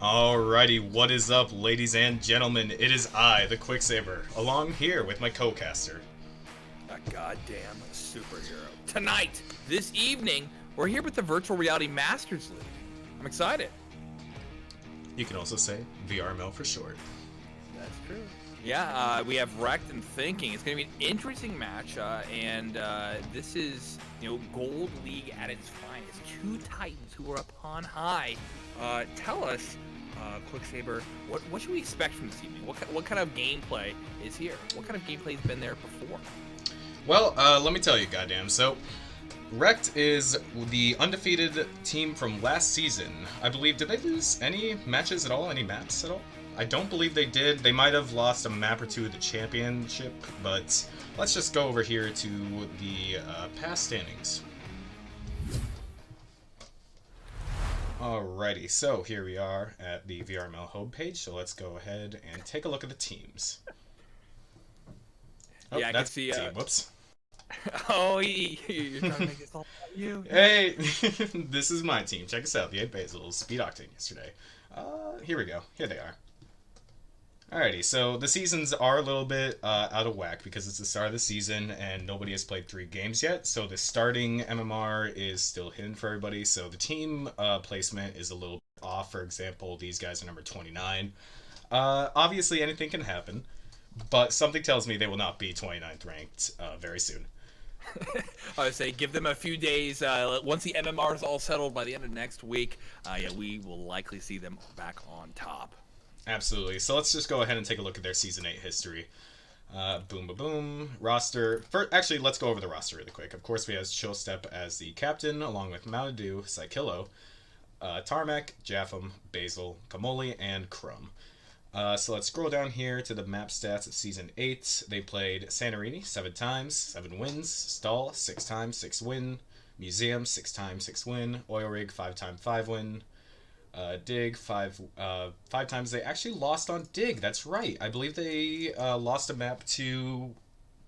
Alrighty, what is up, ladies and gentlemen? It is I, the Quicksaber, along here with my co-caster. A goddamn superhero. Tonight, this evening, we're here with the Virtual Reality Masters League. I'm excited. You can also say VRML for short. That's true. Yeah, we have Wrecked and Thinking. It's going to be an interesting match, and this is, Gold League at its finest. Two Titans who are up on high. Tell us, Quicksaber, what should we expect from this evening? What kind of gameplay is here? What kind of gameplay has been there before? Well, let me tell you, goddamn. So, Wrecked is the undefeated team from last season. I believe, did they lose any matches at all? Any maps at all? I don't believe they did. They might have lost a map or two of the championship, but let's just go over here to the past standings. Alrighty, so here we are at the VRML homepage, so let's go ahead and take a look at the teams. Oh, yeah, I that's can see. team. Whoops. Oh, you're trying to make this all about you. Hey, this is my team. Check us out. The 8 Basils speed octane yesterday. Here we go. Here they are. Alrighty, so the seasons are a little bit out of whack because it's the start of the season and nobody has played 3 games yet. So the starting MMR is still hidden for everybody. So the team placement is a little bit off. For example, these guys are number 29. Obviously, anything can happen, but something tells me they will not be 29th ranked very soon. I would say give them a few days. Once the MMR is all settled by the end of next week, we will likely see them back on top. Absolutely. So let's just go ahead and take a look at their Season 8 history. Boom, ba boom. Roster. Actually, let's go over the roster really quick. Of course, we have Chillstep as the captain, along with Maladu, Psychillo, Tarmac, Japham, Basil, Kamoli, and Crumb. So let's scroll down here to the map stats of Season 8. They played Santorini 7 times, 7 wins. Stall 6 times, 6 win. Museum 6 times, 6 win. Oil Rig 5 times, 5 win. Dig 5 times. They actually lost on Dig. That's right. I believe they lost a map to,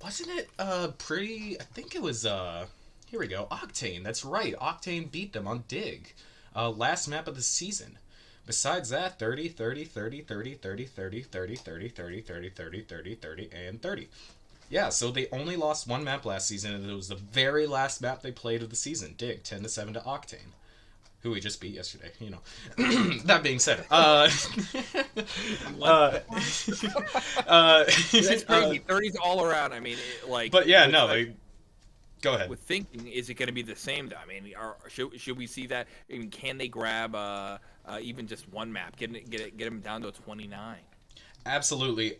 wasn't it pretty? I think it was here we go. Octane. That's right. Octane beat them on Dig. Last map of the season. Besides that, 30, 30, 30, 30, 30, 30, 30, 30, 30, 30, 30, 30, 30, and 30. Yeah, so they only lost one map last season, and it was the very last map they played of the season. Dig 10-7 to Octane, who we just beat yesterday, That being said, That's crazy. 30s all around. I mean, But yeah, no, they. Go ahead. With Thinking, is it going to be the same? I mean, should we see that? I mean, can they grab even just one map, get them down to a 29? Absolutely.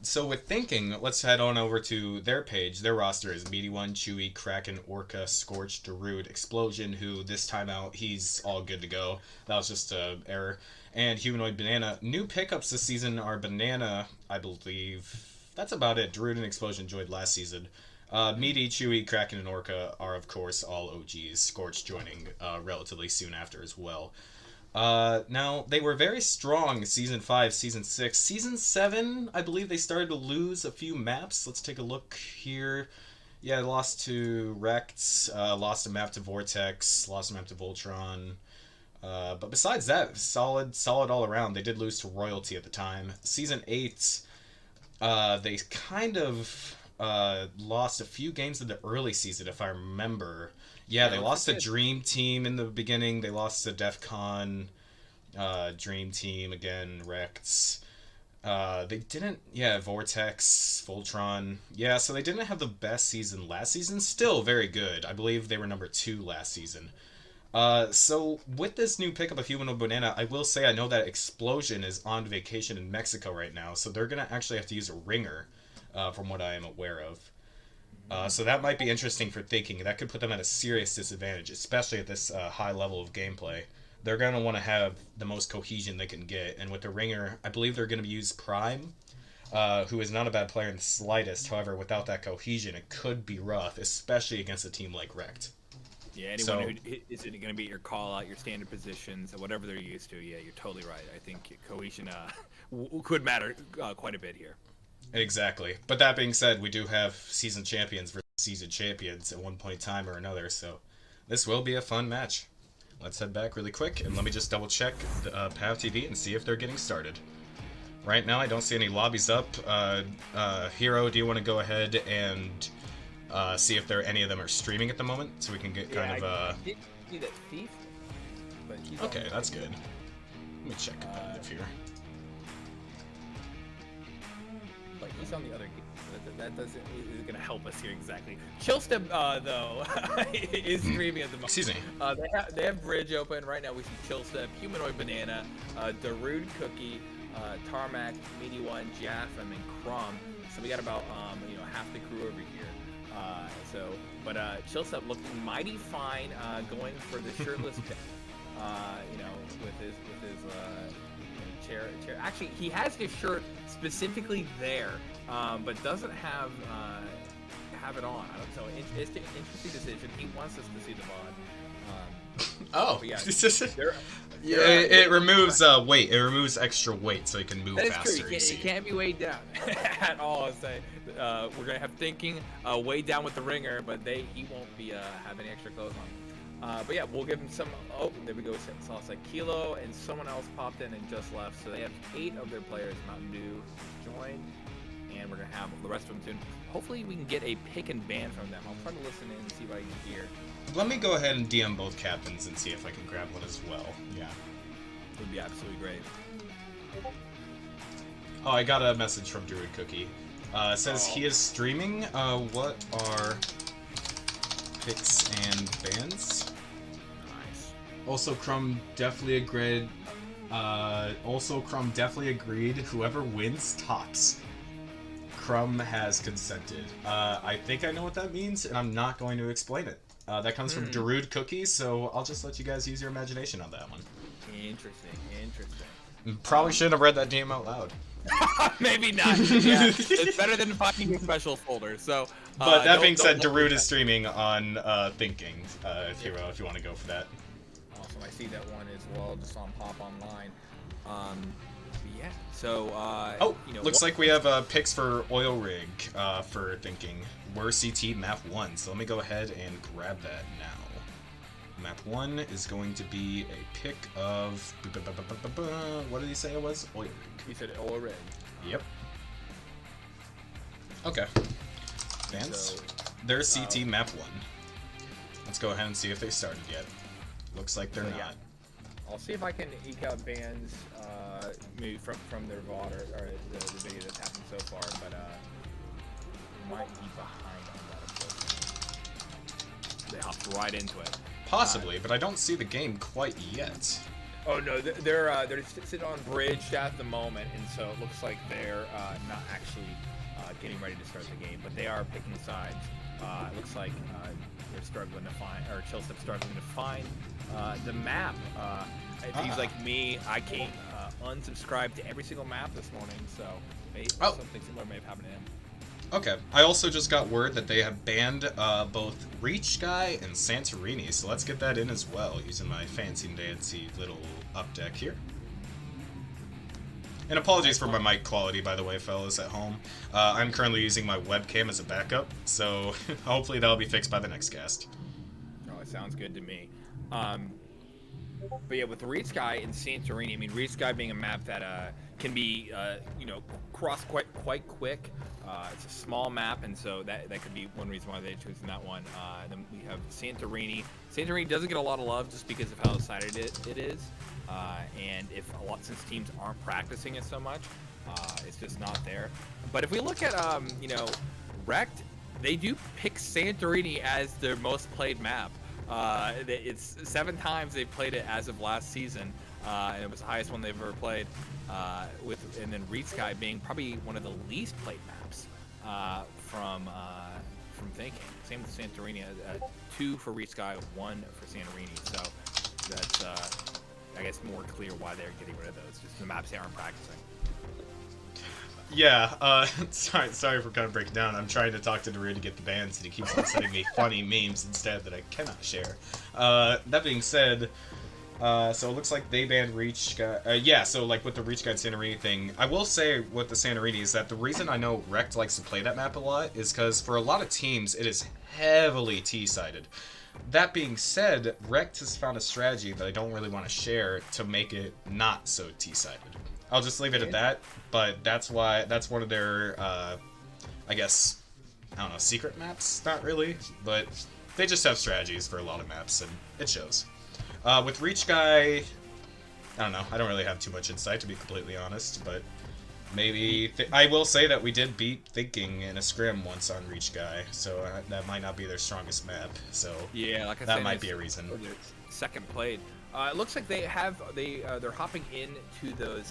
So with Thinking, let's head on over to their page. Their roster is Meaty One, Chewy, Kraken, Orca, Scorch, Darude, Explosion, who this time out, he's all good to go. That was just an error. And Humanoid Banana. New pickups this season are Banana, I believe. That's about it. Darude and Explosion joined last season. Meaty, Chewy, Kraken, and Orca are, of course, all OGs. Scorch joining relatively soon after as well. Now, they were very strong Season 5, Season 6. Season 7, I believe they started to lose a few maps. Let's take a look here. Yeah, they lost to Wrecked, lost a map to Vortex, lost a map to Voltron. But besides that, solid all around. They did lose to Royalty at the time. Season 8, they kind of lost a few games in the early season, if I remember. Yeah, they lost to Dream Team in the beginning. They lost to DEF CON, Dream Team again, Wrecked. They didn't, Vortex, Voltron. Yeah, so they didn't have the best season last season. Still very good. I believe they were number 2 last season. So with this new pickup of Humanoid Banana, I will say I know that Explosion is on vacation in Mexico right now, so they're going to actually have to use a ringer, from what I am aware of. So that might be interesting for Thinking. That could put them at a serious disadvantage, especially at this high level of gameplay. They're going to want to have the most cohesion they can get, and with the ringer, I believe they're going to use Prime, who is not a bad player in the slightest. However, without that cohesion, it could be rough, especially against a team like Wrecked. Yeah, anyone who is going to be your call out, your standard positions, whatever they're used to. Yeah, you're totally right. I think cohesion could matter quite a bit here. Exactly. But that being said, we do have season champions versus season champions at one point in time or another, so this will be a fun match. let's head back really quick, and let me just double check Pav TV and see if they're getting started. Right now, I don't see any lobbies up. Hero, do you want to go ahead and see if any of them are streaming at the moment, so we can get kind of I did see that Thief, but he's okay, that's good. Let me check competitive here. Like he's on the other game. That isn't gonna help us here exactly. Chillstep though is streaming at the moment. Excuse me. They have Bridge open right now. We see Chillstep, Humanoid Banana, Darude Cookie, Tarmac, Meaty One, Jaffam, and Crumb. So we got about half the crew over here. But Chillstep looking mighty fine, going for the shirtless pick. With his chair. Actually, he has his shirt specifically there, but doesn't have it on. So it's an interesting decision. He wants us to see the mod. Yeah, it removes weight. It removes extra weight so he can move faster. It can't be weighed down at all. I say we're gonna have thinking weighed down with the ringer, but he won't be have any extra clothes on. But yeah, we'll give him some. Oh, there we go. Saw like Kilo and someone else popped in and just left. So they have 8 of their players Mountain Dew joined, and we're gonna have the rest of them soon. Hopefully we can get a pick and ban from them. I'll try to listen in and see what I can hear. Let me go ahead and DM both captains and see if I can grab one as well. Yeah. It would be absolutely great. Oh, I got a message from Druid Cookie. It says he is streaming. What are picks and bans? Nice. Also, Crumb definitely agreed. Whoever wins tops. Crumb has consented. I think I know what that means, and I'm not going to explain it. That comes from Darude Cookie, so I'll just let you guys use your imagination on that one. Interesting. Probably shouldn't have read that DM out loud. Maybe not. Yeah, it's better than finding your special folder. So, but that being said, Darude is streaming on Thinking, Hero, if you want to go for that. Awesome. I see that one as well, just on Pop Online. Yeah. So, looks like we have picks for Oil Rig for Thinking. We're CT Map 1, so let me go ahead and grab that now. Map 1 is going to be a pick of... What did he say it was? Oil Rig. He said Oil Rig. Yep. Okay. Bans. There's CT Map 1. Let's go ahead and see if they started yet. Looks like they're not. Yeah. I'll see if I can eke out bans maybe from their VOD or the video that's happened so far, but might be behind on that, unfortunately. They hopped right into it. Possibly, but I don't see the game quite yet. Oh no, they're sitting on bridge at the moment, and so it looks like they're not actually getting ready to start the game, but they are picking sides. It looks like they're struggling to find, or Chillstep's struggling to find the map. If he's like me, I came unsubscribed to every single map this morning, so maybe something similar may have happened to him. Okay. I also just got word that they have banned both Reach Guy and Santorini, so let's get that in as well, using my fancy dancy little up deck here. And apologies for my mic quality, by the way, fellas at home. I'm currently using my webcam as a backup, so hopefully that'll be fixed by the next cast. Oh, it sounds good to me. But yeah, with Reach Guy and Santorini, I mean, Reach Guy being a map that can be, crossed quite quick. It's a small map, and so that could be one reason why they're choosing that one. Then we have Santorini. Santorini doesn't get a lot of love just because of how excited it is, and since teams aren't practicing it so much, it's just not there. But if we look at Wrecked, they do pick Santorini as their most played map. It's 7 times they've played it as of last season, and it was the highest one they've ever played. And then Reach Guy being probably one of the least played maps from Thinking. Same with Santorini, 2 for Reach Guy, 1 for Santorini. So that's I guess more clear why they're getting rid of those. Just the maps they aren't practicing. Yeah, sorry for kind of breaking down. I'm trying to talk to Darude to get the bans, and he keeps on sending me funny memes instead that I cannot share. That being said, so it looks like they banned Reach Guy. Yeah, so like with the Reach Guy Santorini thing, I will say with the Santorini is that the reason I know Rekt likes to play that map a lot is because for a lot of teams it is heavily T-sided. That being said, Rect has found a strategy that I don't really want to share to make it not so T-sided. I'll just leave it at that, but that's one of their, I guess, I don't know, secret maps? Not really, but they just have strategies for a lot of maps, and it shows. With Reach Guy, I don't know, I don't really have too much insight, to be completely honest, but maybe... I will say that we did beat Thinking in a scrim once on Reach Guy, so that might not be their strongest map, so yeah, like I that said, might be a reason. Second played. It looks like they're hopping into the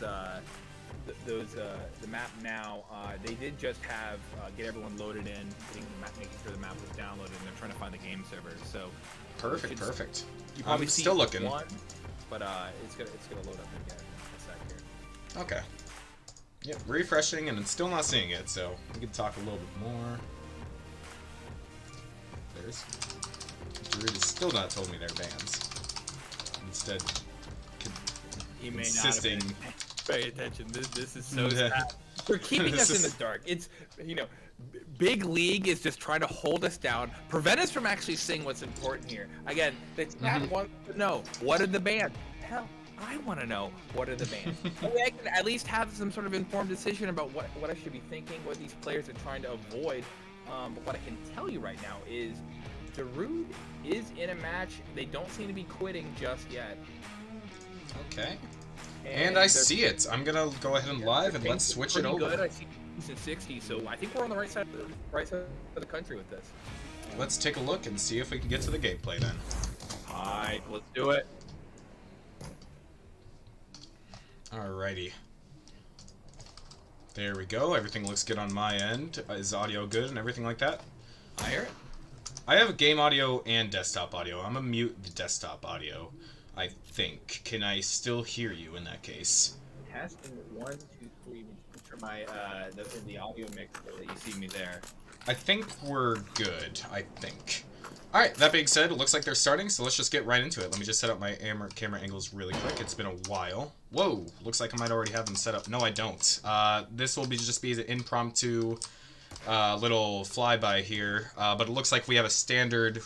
map now. They did just have get everyone loaded in, making sure the map was downloaded, and they're trying to find the game server. So perfect. You probably I'm still looking. One, but it's gonna load up again in a sec here. Okay. Yep, refreshing, and I'm still not seeing it, so we can talk a little bit more. There's... Druid has still not told me their bans. Instead, he may insisting... not have been paying attention. This is so sad. They're keeping us in the dark. It's, Big League is just trying to hold us down, prevent us from actually seeing what's important here. Again, they want to know, what are the bans? Hell, I want to know, what are the bans? I can at least have some sort of informed decision about what I should be thinking, what these players are trying to avoid. But what I can tell you right now is Darude is in a match. They don't seem to be quitting just yet. Okay. And I see it. I'm gonna go ahead and live, and let's switch it over. Good. I see 60, so I think we're on the right side of the country with this. Let's take a look and see if we can get to the gameplay then. Alright, let's do it. Alrighty. There we go. Everything looks good on my end. Is audio good and everything like that? I hear it. I have game audio and desktop audio. I'm gonna mute the desktop audio, I think. Can I still hear you in that case? Testing 1, 2, 3. Make sure my the audio mix that you see me there. I think we're good. I think. All right. That being said, it looks like they're starting, so let's just get right into it. Let me just set up my camera angles really quick. It's been a while. Whoa! Looks like I might already have them set up. No, I don't. This will just be an impromptu little flyby here, but it looks like we have a standard.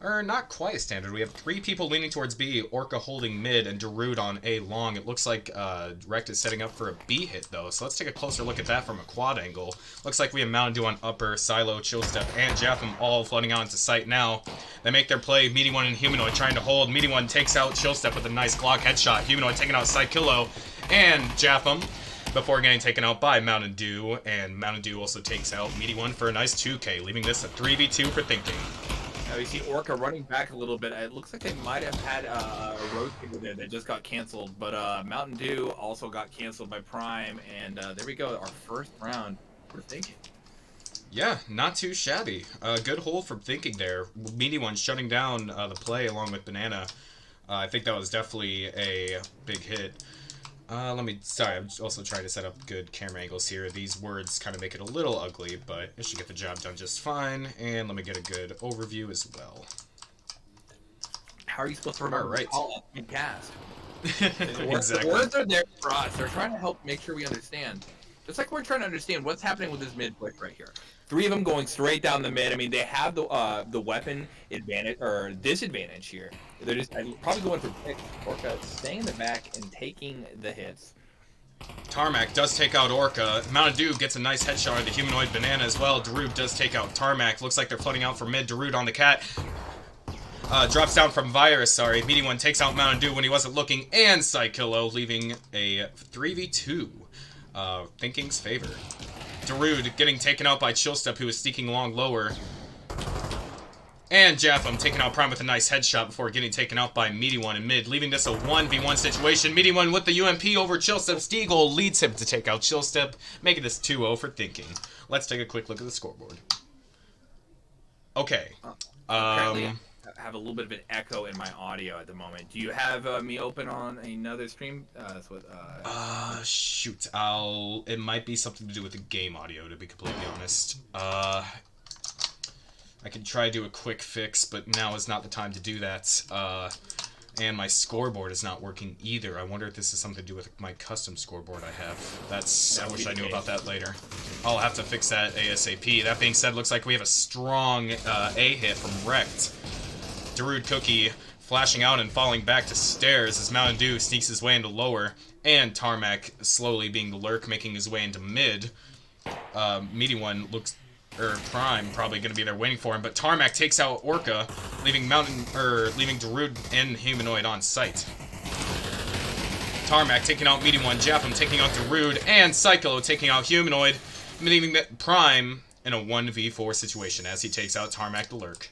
Or not quite standard. We have 3 people leaning towards B, Orca holding mid, and Darude on A long. It looks like Rect is setting up for a B hit, though, so let's take a closer look at that from a quad angle. Looks like we have Mountain Dew on upper, Silo, Chillstep, and Japham all flooding out into sight now. They make their play, Meaty One and Humanoid trying to hold. Meaty One takes out Chillstep with a nice Glock headshot. Humanoid taking out Psykillo and Japham before getting taken out by Mountain Dew, and Mountain Dew also takes out Meaty One for a nice 2K, leaving this a 3v2 for Thinking. We see Orca running back a little bit. It looks like they might have had a rotator there that just got canceled, but Mountain Dew also got canceled by Prime, and there we go, our first round for Thinking. Yeah, not too shabby. Good hold from Thinking there. Meaty One shutting down the play along with Banana. I think that was definitely a big hit. Sorry, I'm also trying to set up good camera angles here. These words kind of make it a little ugly, but it should get the job done just fine. And let me get a good overview as well. How are you supposed to remember all and cast? Exactly. The words are there for us. They're trying to help make sure we understand. Just like we're trying to understand what's happening with this mid push right here. 3 of them going straight down the mid. I mean, they have the weapon advantage or disadvantage here. They're just probably going for pick. Orca staying in the back and taking the hits. Tarmac does take out Orca. Mountain Dew gets a nice headshot on the Humanoid Banana as well. Darude does take out Tarmac. Looks like they're flooding out for mid. Darude on the Cat. Drops down from Virus, sorry. Meaty One takes out Mountain Dew when he wasn't looking, and Psykillo, leaving a 3v2. Thinking's favor. Darude getting taken out by Chillstep, who is sneaking along lower. And Japham taking out Prime with a nice headshot before getting taken out by Meaty One in mid, leaving this a 1v1 situation. Meaty One with the UMP over Chillstep. Steagle leads him to take out Chillstep, making this 2-0 for Thinking. Let's take a quick look at the scoreboard. Okay. Apparently, I have a little bit of an echo in my audio at the moment. Do you have me open on another stream? That's what. Shoot. It might be something to do with the game audio, to be completely honest. I can try to do a quick fix, but now is not the time to do that. And my scoreboard is not working either. I wonder if this is something to do with my custom scoreboard I have. I wish I knew about that later. I'll have to fix that ASAP. That being said, looks like we have a strong A hit from Rect. Darude Cookie flashing out and falling back to stairs as Mountain Dew sneaks his way into lower, and Tarmac slowly being the lurk, making his way into mid. Meaty One looks, or Prime probably going to be there waiting for him, but Tarmac takes out Orca, leaving leaving Darude and Humanoid on site. Tarmac taking out Meaty One, Japham taking out Darude, and Psycho taking out Humanoid, leaving Prime in a 1v4 situation as he takes out Tarmac the Lurk.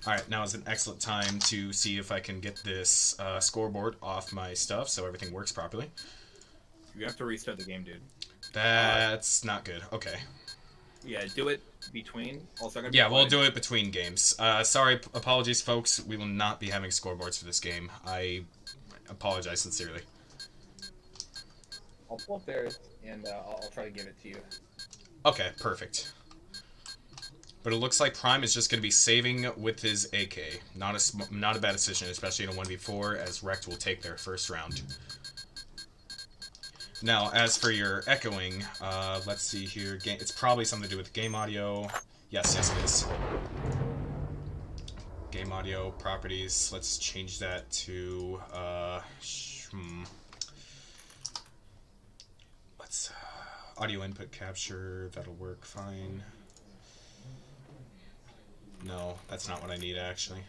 Alright, now is an excellent time to see if I can get this scoreboard off my stuff so everything works properly. You have to restart the game, dude. That's not good. Okay. Yeah, do it between. Also, yeah, we'll do it between games. Sorry, apologies, folks. We will not be having scoreboards for this game. I apologize sincerely. I'll pull up theirs, and I'll try to give it to you. Okay, perfect. But it looks like Prime is just going to be saving with his AK. Not a bad decision, especially in a 1v4, as Rect will take their first round. Now, as for your echoing, let's see here. It's probably something to do with game audio. Yes, it is. Game audio properties. Let's change that to let's audio input capture. That'll work fine. No, that's not what I need actually.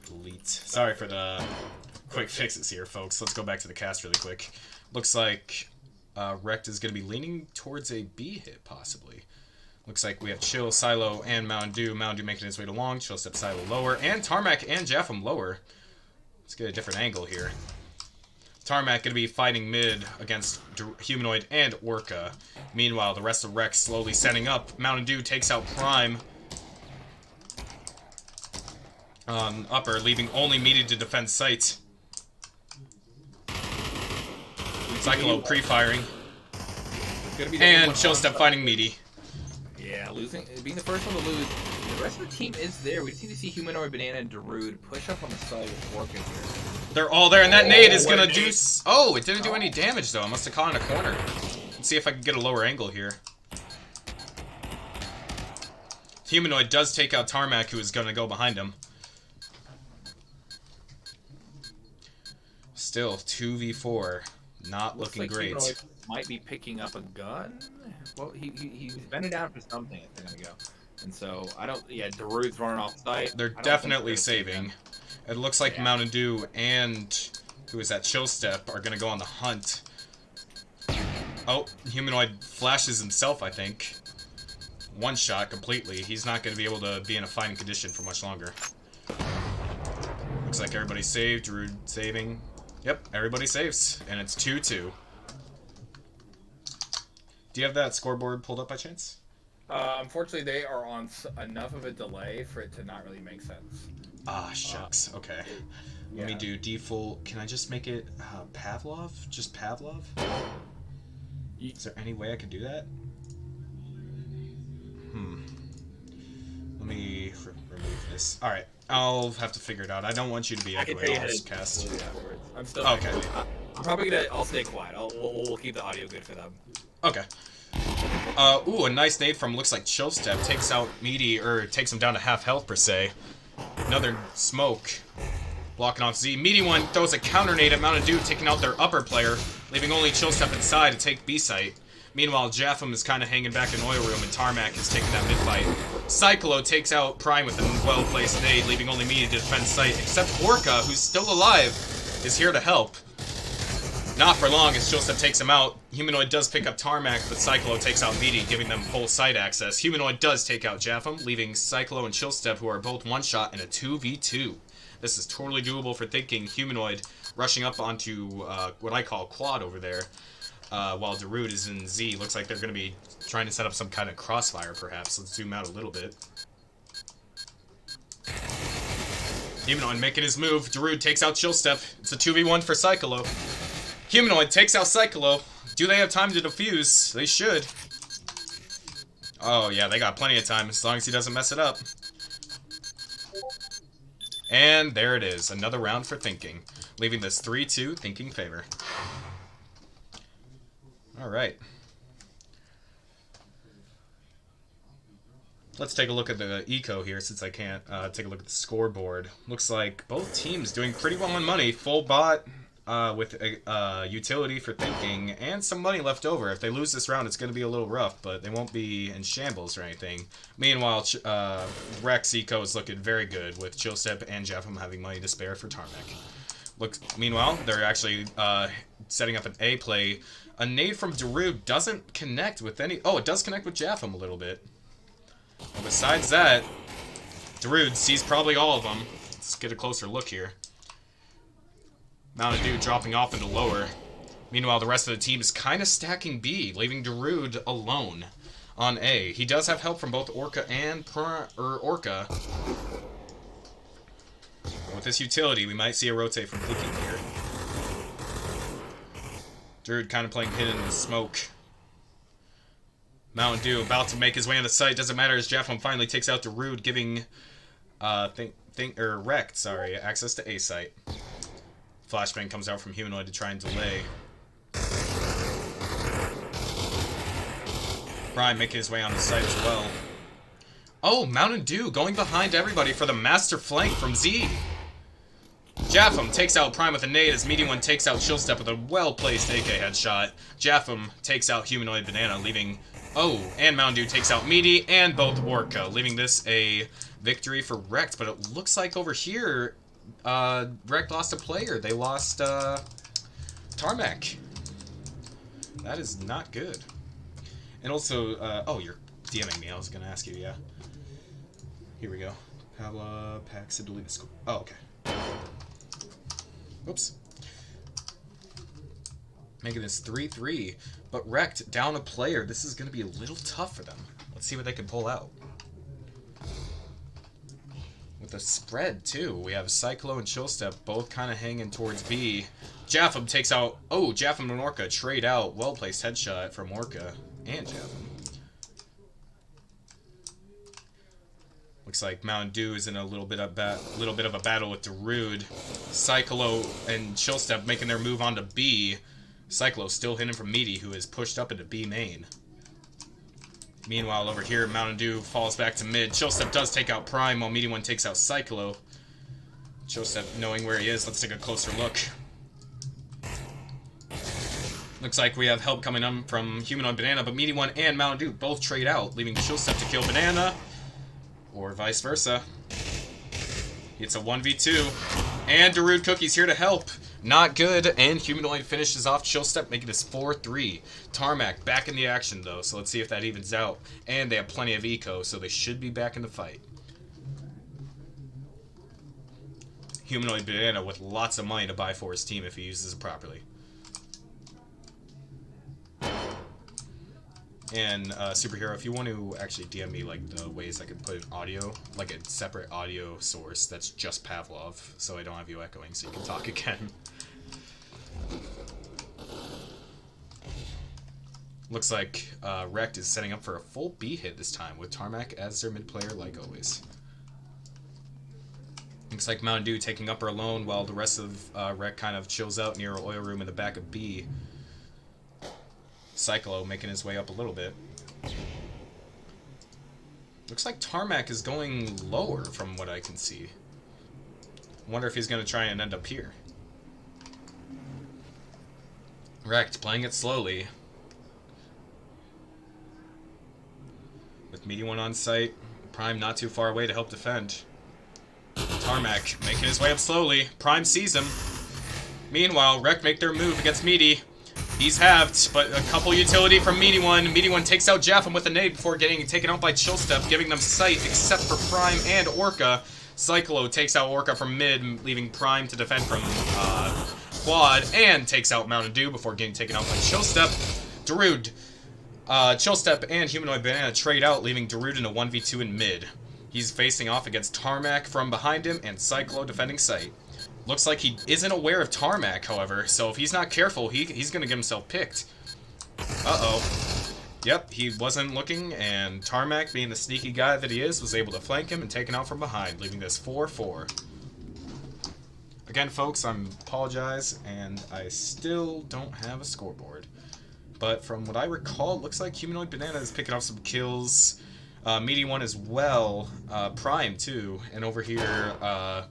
Delete. Sorry for the quick fixes here, folks. Let's go back to the cast really quick. Looks like Rect is going to be leaning towards a B hit, possibly. Looks like we have Chill, Silo, and Mountain Dew. Mountain Dew making his way to long. Chill step Silo lower. And Tarmac and Japham lower. Let's get a different angle here. Tarmac going to be fighting mid against Humanoid and Orca. Meanwhile, the rest of Rect slowly setting up. Mountain Dew takes out Prime. Upper, leaving only Meaty to defend site. Cyclo pre-firing. And Chill step fighting Meaty. Yeah, being the first one to lose. The rest of the team is there. We just need to see Humanoid, Banana, and Darude push up on the side with Orca here. They're all there, and that nade is gonna do. Oh, it didn't do any damage though. I must have caught in a corner. Let's see if I can get a lower angle here. Humanoid does take out Tarmac, who is gonna go behind him. Still 2v4, not looking like great. Humanoid might be picking up a gun. Well, he's bending down for something. I think I go. And so I don't. Yeah, Darude's running off site. They're definitely saving. It looks like Mountain Dew and who is that? Chill Step are gonna go on the hunt. Oh, Humanoid flashes himself, I think. One shot completely. He's not gonna be able to be in a fighting condition for much longer. Looks like everybody's saved. Darude saving. Yep, everybody saves, and it's 2-2. Do you have that scoreboard pulled up by chance? Unfortunately, they are on enough of a delay for it to not really make sense. Ah, shucks. Okay. Let me do default. Can I just make it Pavlov? Just Pavlov? Is there any way I could do that? Let me remove this. Alright, I'll have to figure it out. I don't want you to be echoing all this cast. I'm still okay. I'm probably gonna. I'll stay quiet. We'll keep the audio good for them. Okay. Ooh, a nice nade from looks like Chill Step takes out Meaty, or takes him down to half health per se. Another smoke. Blocking off Z. Meaty One throws a counter nade at Mountain Dew, taking out their upper player, leaving only Chill Step inside to take B site. Meanwhile, Japham is kind of hanging back in oil room, and Tarmac is taking that mid fight. Cyclo takes out Prime with a well-placed nade, leaving only Meaty to defend site, except Orca, who's still alive, is here to help. Not for long as Chill Step takes him out. Humanoid does pick up Tarmac, but Cyclo takes out Meaty, giving them full site access. Humanoid does take out Japham, leaving Cyclo and Chill Step, who are both one-shot in a 2v2. This is totally doable for thinking. Humanoid rushing up onto what I call quad over there, while Darude is in Z. Looks like they're going to be trying to set up some kind of crossfire, perhaps. Let's zoom out a little bit. Humanoid making his move. Darude takes out Chill Step. It's a 2v1 for Cyclo. Humanoid takes out Cyclo. Do they have time to defuse? They should. Oh, yeah, they got plenty of time, as long as he doesn't mess it up. And there it is. Another round for Thinking, leaving this 3-2 Thinking favor. Alright. Let's take a look at the eco here, since I can't take a look at the scoreboard. Looks like both teams doing pretty well on money. Full bot with a utility for thinking, and some money left over. If they lose this round, it's going to be a little rough, but they won't be in shambles or anything. Meanwhile, Rex eco is looking very good, with Chillstep and Jeffem having money to spare for Tarmac. Meanwhile, they're actually setting up an A play. A nade from Darude doesn't connect with any... Oh, it does connect with Jeffem a little bit. And besides that, Darude sees probably all of them. Let's get a closer look here. Mountain Dew dropping off into lower. Meanwhile, the rest of the team is kind of stacking B, leaving Darude alone on A. He does have help from both Orca and Orca. With this utility, we might see a rotate from Cooking here. Darude kind of playing hidden in the smoke. Mountain Dew about to make his way on the site. Doesn't matter as Jeffem finally takes out Darude, giving Wrecked, access to A site. Flashbang comes out from Humanoid to try and delay. Prime making his way on the site as well. Oh, Mountain Dew going behind everybody for the master flank from Z. Jeffem takes out Prime with a nade as Medium One takes out Chillstep with a well-placed AK headshot. Jeffem takes out Humanoid Banana, leaving... Oh, and Mountain Dew takes out Meaty and both Orca, leaving this a victory for Wrecked. But it looks like over here, Wrecked lost a player. They lost Tarmac. That is not good. And also, oh, you're DMing me. I was going to ask you, yeah. Here we go. Pavlov, packs, and delete the score. Oh, okay. Oops. Making this 3-3. But Wrecked down a player. This is going to be a little tough for them. Let's see what they can pull out. With the spread, too. We have Cyclo and Chillstep both kind of hanging towards B. Jeffem takes out... Oh, Jeffem and Orca trade out. Well-placed headshot from Orca and Jeffem. Looks like Mountain Dew is in a little bit of a battle with Darude. Cyclo and Chillstep making their move onto B. Cyclo still hidden from Meaty, who is pushed up into B main. Meanwhile, over here, Mountain Dew falls back to mid. Chillstep does take out Prime, while Meaty One takes out Cyclo. Chillstep knowing where he is. Let's take a closer look. Looks like we have help coming up from Humanoid Banana, but Meaty One and Mountain Dew both trade out, leaving Chillstep to kill Banana. Or vice versa. It's a 1v2. And Darude Cookie's here to help. Not good. And Humanoid finishes off Chillstep, making this 4-3. Tarmac back in the action, though. So let's see if that evens out. And they have plenty of eco, so they should be back in the fight. Humanoid Banana with lots of money to buy for his team if he uses it properly. And Superhero, if you want to actually DM me like the ways I could put an audio, like a separate audio source that's just Pavlov, so I don't have you echoing, so you can talk again. Looks like Wrecked is setting up for a full B hit this time, with Tarmac as their mid player, like always. Looks like Mountain Dew taking upper alone, while the rest of Wrecked kind of chills out near oil room in the back of B. Cyclo making his way up a little bit. Looks like Tarmac is going lower from what I can see. Wonder if he's going to try and end up here. Wrecked playing it slowly. With Meaty One on site. Prime not too far away to help defend. Tarmac making his way up slowly. Prime sees him. Meanwhile, Wrecked make their move against Meaty. He's halved, but a couple utility from Meaty One. Meaty One takes out Jeffem with a nade before getting taken out by Chillstep, giving them sight except for Prime and Orca. Cyclo takes out Orca from mid, leaving Prime to defend from quad, and takes out Mountain Dew before getting taken out by Chillstep. Darude, Chillstep and Humanoid Banana trade out, leaving Darude in a 1v2 in mid. He's facing off against Tarmac from behind him, and Cyclo defending sight. Looks like he isn't aware of Tarmac, however, so if he's not careful, he's going to get himself picked. Uh-oh. Yep, he wasn't looking, and Tarmac, being the sneaky guy that he is, was able to flank him and take him out from behind, leaving this 4-4. Again, folks, I apologize, and I still don't have a scoreboard. But from what I recall, it looks like Humanoid Banana is picking up some kills. Meaty one as well. Prime too. And over here, I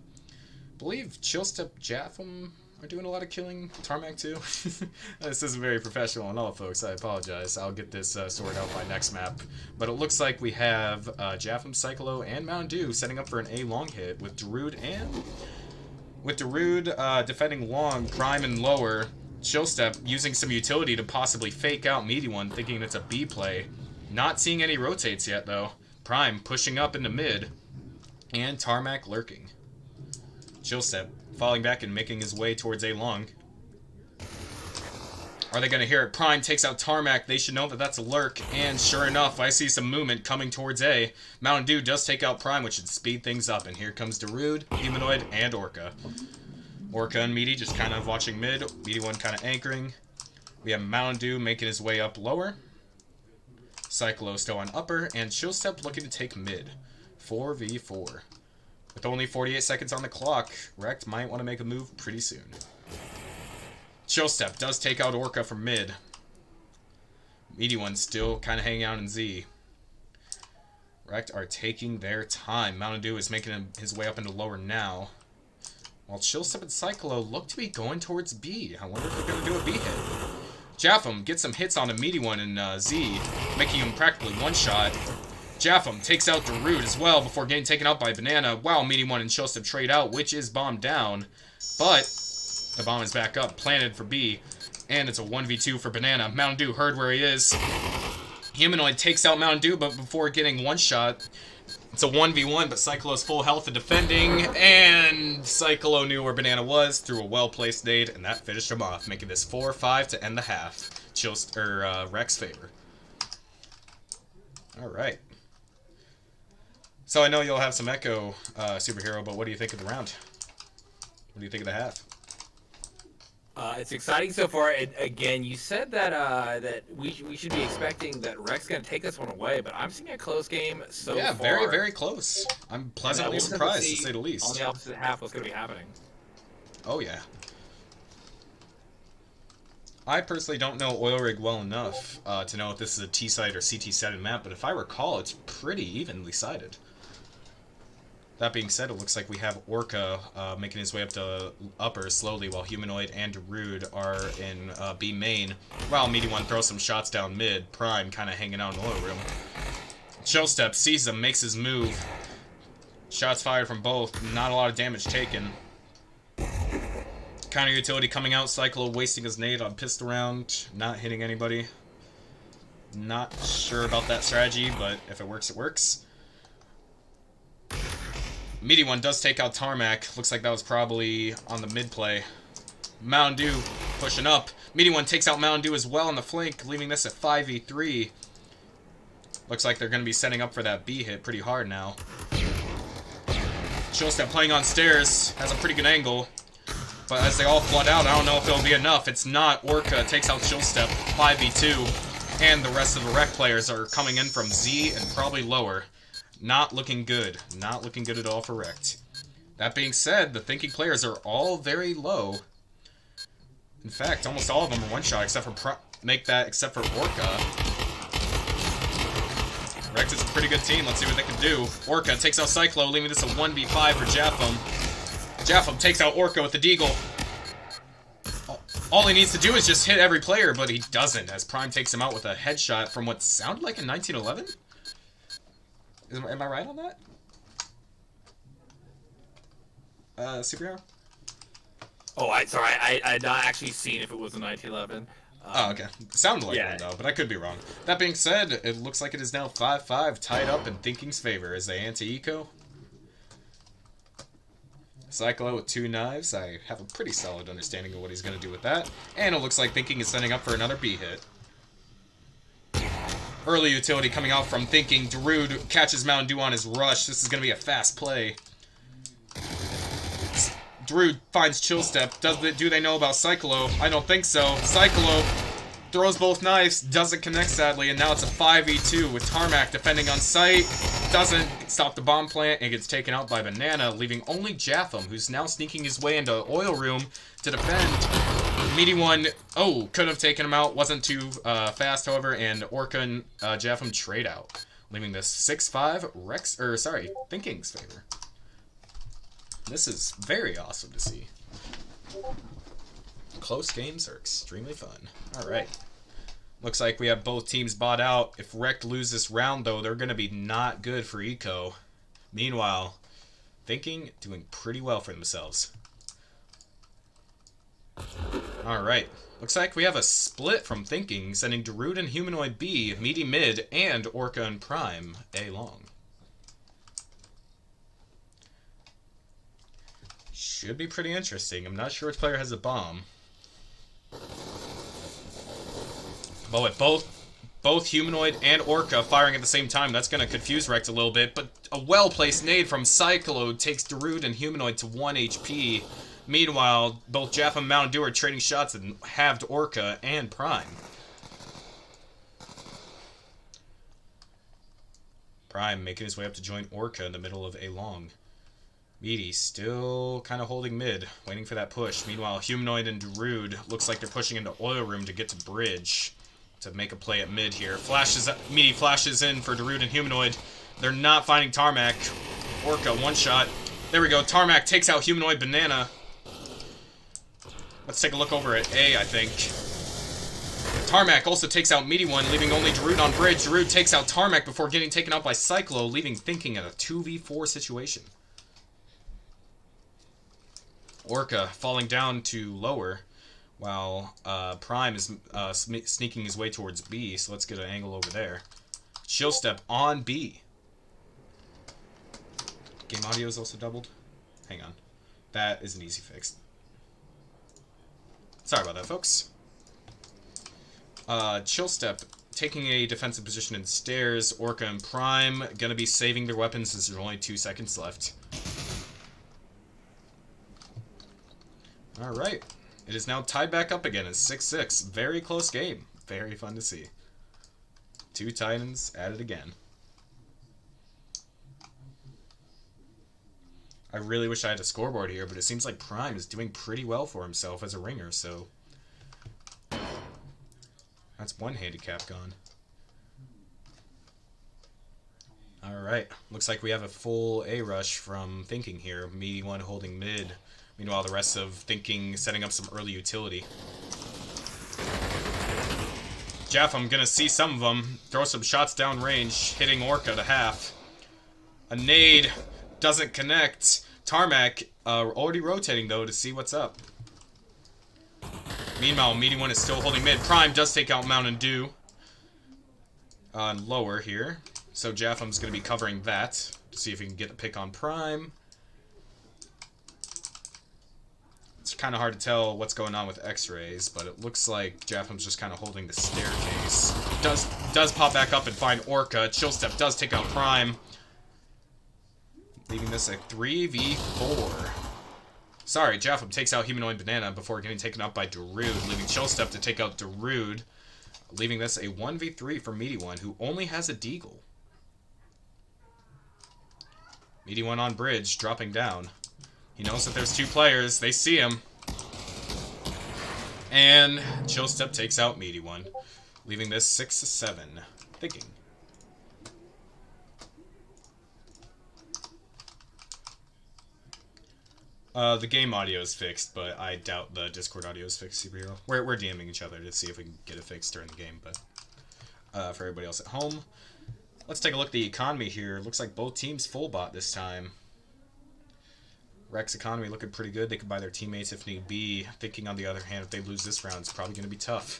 believe Chillstep Japham are doing a lot of killing. Tarmac too. This isn't very professional and all, folks. I apologize. I'll get this sorted out by next map. But it looks like we have Japham, Cyclo, and Mountain Dew setting up for an A long hit with Darude defending long, Prime and lower. Chillstep using some utility to possibly fake out Meaty one, thinking it's a B play. Not seeing any rotates yet though. Prime pushing up into mid, and Tarmac lurking. Chillstep falling back and making his way towards A long. Are they going to hear it? Prime takes out Tarmac. They should know that that's a lurk. And sure enough, I see some movement coming towards A. Mountain Dew does take out Prime, which should speed things up. And here comes Darude, Humanoid, and Orca. Orca and Meaty just kind of watching mid. Meaty one kind of anchoring. We have Mountain Dew making his way up lower. Cyclo still on upper. And Chillstep looking to take mid. 4v4. With only 48 seconds on the clock, Rekt might want to make a move pretty soon. Chillstep does take out Orca from mid. Meaty one still kind of hanging out in Z. Rekt are taking their time. Mountain Dew is making his way up into lower now. While Chillstep and Cyclo look to be going towards B. I wonder if they're going to do a B hit. Japham gets some hits on a Meaty one in Z, making him practically one-shot. Japham takes out Darude as well before getting taken out by Banana. Wow, Meaty one and Chillstep trade out, which is bombed down. But the bomb is back up, planted for B. And it's a 1v2 for Banana. Mountain Dew heard where he is. Humanoid takes out Mountain Dew, but before getting one shot, it's a 1v1, but Cyclo's full health and defending. And Cyclo knew where Banana was, threw a well-placed nade, and that finished him off, making this 4-5 to end the half. Rekt's favor. Alright. So I know you'll have some Echo Superhero, but what do you think of the round? What do you think of the half? It's exciting so far. And again, you said that that we should be expecting that Rekt's going to take this one away, but I'm seeing a close game so far. Yeah, very, very close. I'm pleasantly surprised, to say the least. On the opposite half, what's going to be happening? Oh, yeah. I personally don't know Oil Rig well enough to know if this is a T-side or CT-sided map, but if I recall, it's pretty evenly sided. That being said, it looks like we have Orca making his way up to upper slowly, while Humanoid and Darude are in B main, while Meaty one throws some shots down mid. Prime kind of hanging out in Oil Room. Chillstep sees him, makes his move. Shots fired from both, not a lot of damage taken. Counter utility coming out, Cyclo wasting his nade on pissed around, not hitting anybody. Not sure about that strategy, but if it works, it works. Meaty one does take out Tarmac. Looks like that was probably on the mid play. Mountain Dew pushing up. Meaty one takes out Mountain Dew as well on the flank, leaving this at 5v3. Looks like they're going to be setting up for that B hit pretty hard now. Chillstep playing on stairs. Has a pretty good angle. But as they all flood out, I don't know if it'll be enough. It's not. Orca takes out Chillstep. 5v2. And the rest of the Rekt players are coming in from Z and probably lower. Not looking good. Not looking good at all for Rekt. That being said, the thinking players are all very low. In fact, almost all of them are one-shot, except for Orca. Rekt is a pretty good team. Let's see what they can do. Orca takes out Cyclo, leaving this a 1v5 for Japham. Japham takes out Orca with the deagle. All he needs to do is just hit every player, but he doesn't, as Prime takes him out with a headshot from what sounded like a 1911? Am I right on that? Superhero? Oh, I had not actually seen if it was a 1911. Oh, okay. Sounded like one, though, but I could be wrong. That being said, it looks like it is now 5-5, tied up in Thinking's favor as they anti-eco. Cyclo with 2 knives. I have a pretty solid understanding of what he's going to do with that. And it looks like Thinking is setting up for another B hit. Early utility coming out from Thinking. Darude catches Mountain Dew on his rush. This is going to be a fast play. Darude finds Chillstep. Do they know about Cyclo? I don't think so. Cyclo throws both knives, doesn't connect sadly, and now it's a 5v2 with Tarmac defending on site. Doesn't stop the bomb plant and gets taken out by Banana, leaving only Japham, who's now sneaking his way into Oil Room to defend. Meaty one, could have taken him out, wasn't too fast, however, and Orca and Japham trade out. leaving this 6-5 Rex, or sorry, Thinking's favor. This is very awesome to see. Close games are extremely fun. Alright. Looks like we have both teams bought out. If Rect lose this round, though, they're going to be not good for Eco. Meanwhile, Thinking doing pretty well for themselves. Alright. Looks like we have a split from Thinking, sending Darude and Humanoid B, Meaty Mid, and Orca and Prime A long. Should be pretty interesting. I'm not sure which player has a bomb. But with both Humanoid and Orca firing at the same time, that's going to confuse Rect a little bit. But a well-placed nade from Cyclode takes Darude and Humanoid to 1 HP. Meanwhile, both Jaffa and Mountain Dew are trading shots and halved Orca and Prime. Prime making his way up to join Orca in the middle of A long. Meaty still kind of holding mid, waiting for that push. Meanwhile, Humanoid and Darude looks like they're pushing into Oil Room to get to Bridge to make a play at mid here. Meaty flashes in for Darude and Humanoid. They're not finding Tarmac. Orca, one shot. There we go. Tarmac takes out Humanoid Banana. Let's take a look over at A, I think. Tarmac also takes out Meaty One, leaving only Darude on Bridge. Darude takes out Tarmac before getting taken out by Cyclo, leaving Thinking at a 2v4 situation. Orca falling down to lower, while Prime is sneaking his way towards B, so let's get an angle over there. Chill Step on B. Game audio is also doubled. Hang on. That is an easy fix. Sorry about that, folks. Chill Step taking a defensive position in stairs. Orca and Prime gonna be saving their weapons as there's only 2 seconds left. Alright. It is now tied back up again at 6-6. Very close game. Very fun to see. 2 Titans at it again. I really wish I had a scoreboard here, but it seems like Prime is doing pretty well for himself as a ringer, so... That's 1 handicap gone. Alright. Looks like we have a full A-rush from Thinking here. Meaty One holding mid. Meanwhile, the rest of Thinking setting up some early utility. Jeff, I'm gonna see some of them. Throw some shots down range, hitting Orca to half. A nade doesn't connect. Tarmac already rotating, though, to see what's up. Meanwhile, Meaty One is still holding mid. Prime does take out Mountain Dew. Lower here. So Jaffam's gonna be covering that to see if he can get a pick on Prime. It's kind of hard to tell what's going on with X-rays, but it looks like Jaffam's just kind of holding the staircase. Does pop back up and find Orca. Chill Step does take out Prime, leaving this a 3v4. Sorry, Jaffam takes out Humanoid Banana before getting taken out by Darude, leaving Chill Step to take out Darude, leaving this a 1v3 for Meaty One, who only has a Deagle. Meaty One on Bridge, dropping down. He knows that there's 2 players. They see him. And Chill Step takes out Meaty One, leaving this 6-7. Thinking. The game audio is fixed, but I doubt the Discord audio is fixed, Superhero. We're DMing each other to see if we can get it fixed during the game, but for everybody else at home, let's take a look at the economy here. Looks like both teams full bot this time. Rex economy looking pretty good. They could buy their teammates if need be. Thinking, on the other hand, if they lose this round, it's probably going to be tough.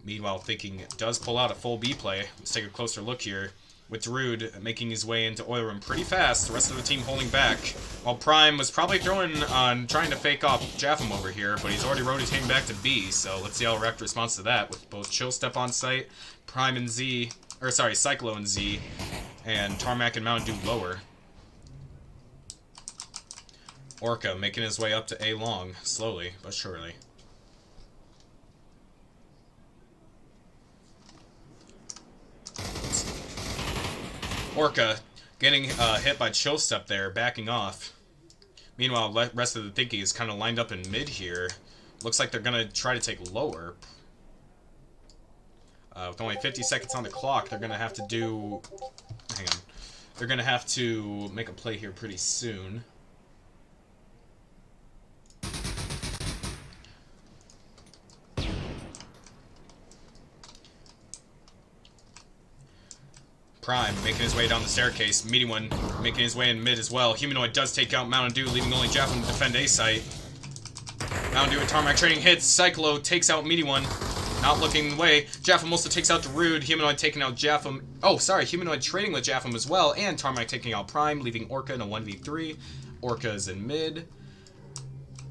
Meanwhile, Thinking does pull out a full B play. Let's take a closer look here. With Darude making his way into Oil Room pretty fast. The rest of the team holding back. While Prime was probably trying to fake off Jaffam over here, but he's already rotating back to B. So let's see how Rect responds to that. With both Chill Step on site, Prime and Z, or sorry, Cyclo and Z, and Tarmac and Mountain Dew lower. Orca making his way up to A long, slowly but surely. Orca getting hit by Chill Step there, backing off. Meanwhile, the rest of the Thinking is kind of lined up in mid here. Looks like they're going to try to take lower. With only 50 seconds on the clock, they're going to have to do hang on. They're going to have to make a play here pretty soon. Prime making his way down the staircase. Meaty One making his way in mid as well. Humanoid does take out Mountain Dew, leaving only Jaffam to defend A site. Mountain Dew and Tarmac trading hits. Cyclo takes out Meaty One. Not looking away. Jaffam also takes out Darude. Humanoid taking out Jaffam. Oh, sorry. Humanoid trading with Jaffam as well. And Tarmac taking out Prime, leaving Orca in a 1v3. Orca is in mid.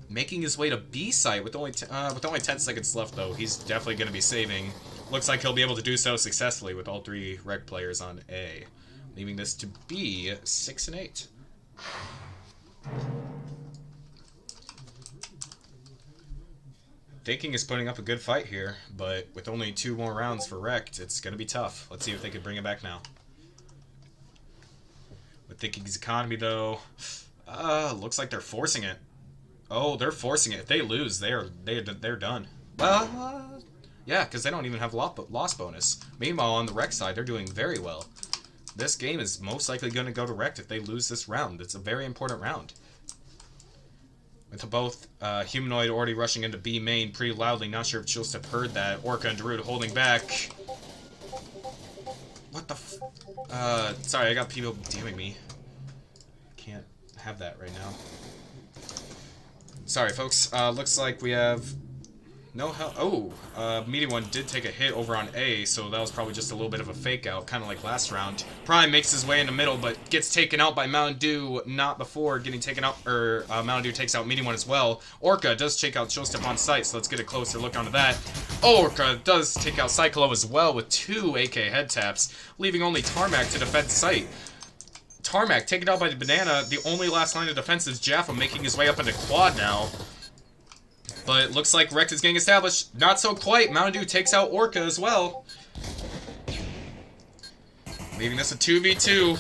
Making his way to B site with only 10 seconds left, though. He's definitely going to be saving. Looks like he'll be able to do so successfully with all 3 rec players on A. Leaving this to be 6 and 8. Thinking is putting up a good fight here, but with only 2 more rounds for Wrecked, it's going to be tough. Let's see if they can bring it back now. With Thinking's economy, though, looks like they're forcing it. Oh, they're forcing it. If they lose, they're done. Well, yeah, because they don't even have loss bonus. Meanwhile, on the Wreck side, they're doing very well. This game is most likely going to go to Wrecked if they lose this round. It's a very important round. With both Humanoid already rushing into B main pretty loudly. Not sure if Chillstep heard that. Orca and Darude holding back. What the f... sorry, I got people DMing me. Can't have that right now. Sorry, folks. Looks like we have... No help. Oh, Meaty One did take a hit over on A, so that was probably just a little bit of a fake out, kind of like last round. Prime makes his way in the middle, but gets taken out by Mountain Dew not before getting taken out, or Mountain Dew takes out Meaty One as well. Orca does take out Chillstep on site, so let's get a closer look onto that. Orca does take out Cyclo as well with 2 AK head taps, leaving only Tarmac to defend site. Tarmac taken out by the Banana. The only last line of defense is Jaffa making his way up into quad now. But it looks like Wrecked is getting established. Not so quite. Mountain Dew takes out Orca as well. Leaving this a 2v2.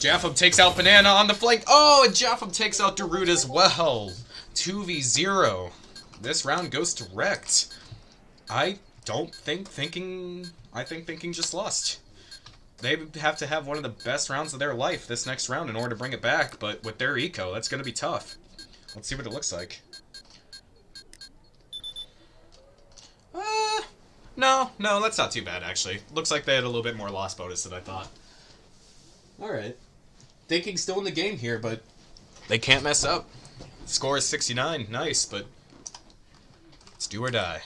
Jaffam takes out Banana on the flank. Oh, and Jaffam takes out Darude as well. 2v0. This round goes to Wrecked. I think Thinking just lost. They have to have one of the best rounds of their life this next round in order to bring it back. But with their eco, that's going to be tough. Let's see what it looks like. No, that's not too bad, actually. Looks like they had a little bit more loss bonus than I thought. Alright. Thinking's still in the game here, but they can't mess up. Score is 69. Nice, but it's do or die.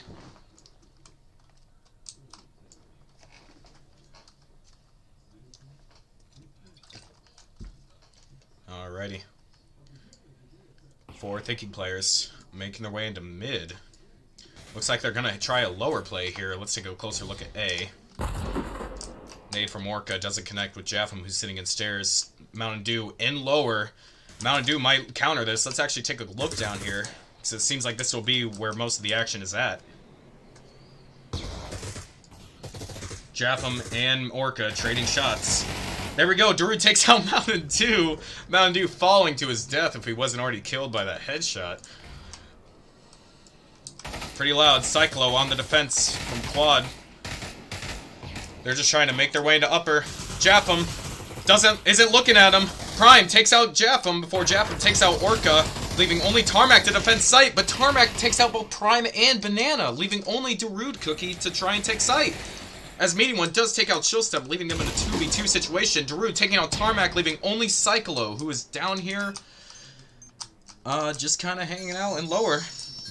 Alrighty. 4 Thinking players making their way into mid. Looks like they're going to try a lower play here. Let's take a closer look at A. Nade from Orca doesn't connect with Jaffam, who's sitting in stairs. Mountain Dew in lower. Mountain Dew might counter this. Let's actually take a look down here, because it seems like this will be where most of the action is at. Jaffam and Orca trading shots. There we go. Darude takes out Mountain Dew. Mountain Dew falling to his death if he wasn't already killed by that headshot. Pretty loud. Cyclo on the defense from quad. They're just trying to make their way into upper. Jaffam isn't looking at him. Prime takes out Jaffam before Jaffam takes out Orca, leaving only Tarmac to defend site, but Tarmac takes out both Prime and Banana, leaving only Darude Cookie to try and take site. As Meaty One does take out Chillstep, leaving them in a 2v2 situation. Darude taking out Tarmac, leaving only Cyclo, who is down here, just kind of hanging out and lower.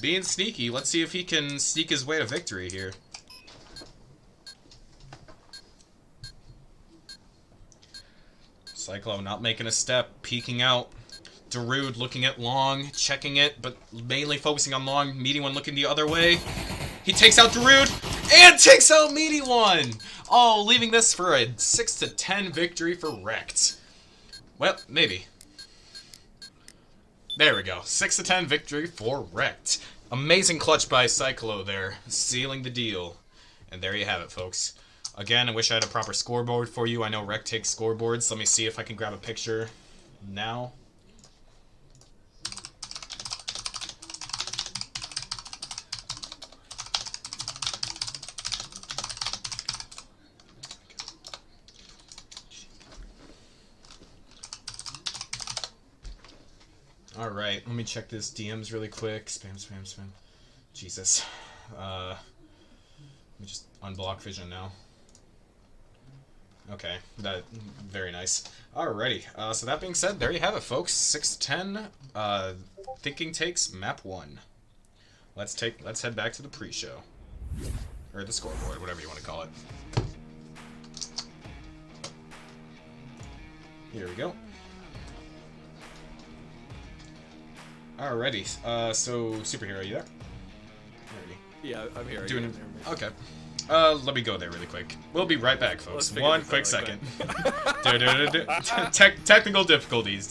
Being sneaky. Let's see if he can sneak his way to victory here. Cyclo not making a step, peeking out. Darude looking at long, checking it, but mainly focusing on long. Meaty One looking the other way. He takes out Darude and takes out Meaty One. Oh, leaving this for a 6-10 victory for Wrecked. Well, maybe. There we go. 6-10 victory for Wrecked. Amazing clutch by Cyclo there, sealing the deal. And there you have it, folks. Again, I wish I had a proper scoreboard for you. I know Wrecked takes scoreboards. Let me see if I can grab a picture now. All right, let me check this DMs really quick. Spam, spam, spam. Jesus. Let me just unblock Vision now. Okay, that very nice. Alrighty, so that being said, there you have it, folks. 6-10. Thinking takes map 1. Let's head back to the pre-show, or the scoreboard, whatever you want to call it. Here we go. Alrighty, so Superhero, you there? Alrighty. Yeah, I'm here. Doing it. Okay. Let me go there really quick. We'll be right back, folks. One quick second. Technical difficulties.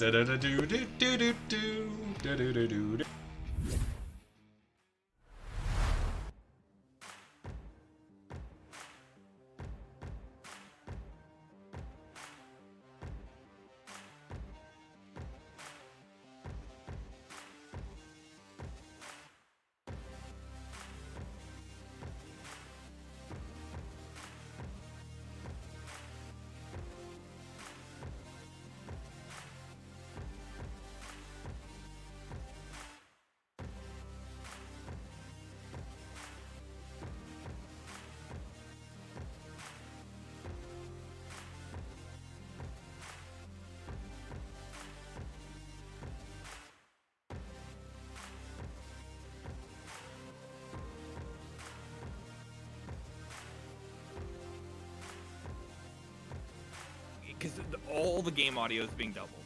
Because all the game audio is being doubled.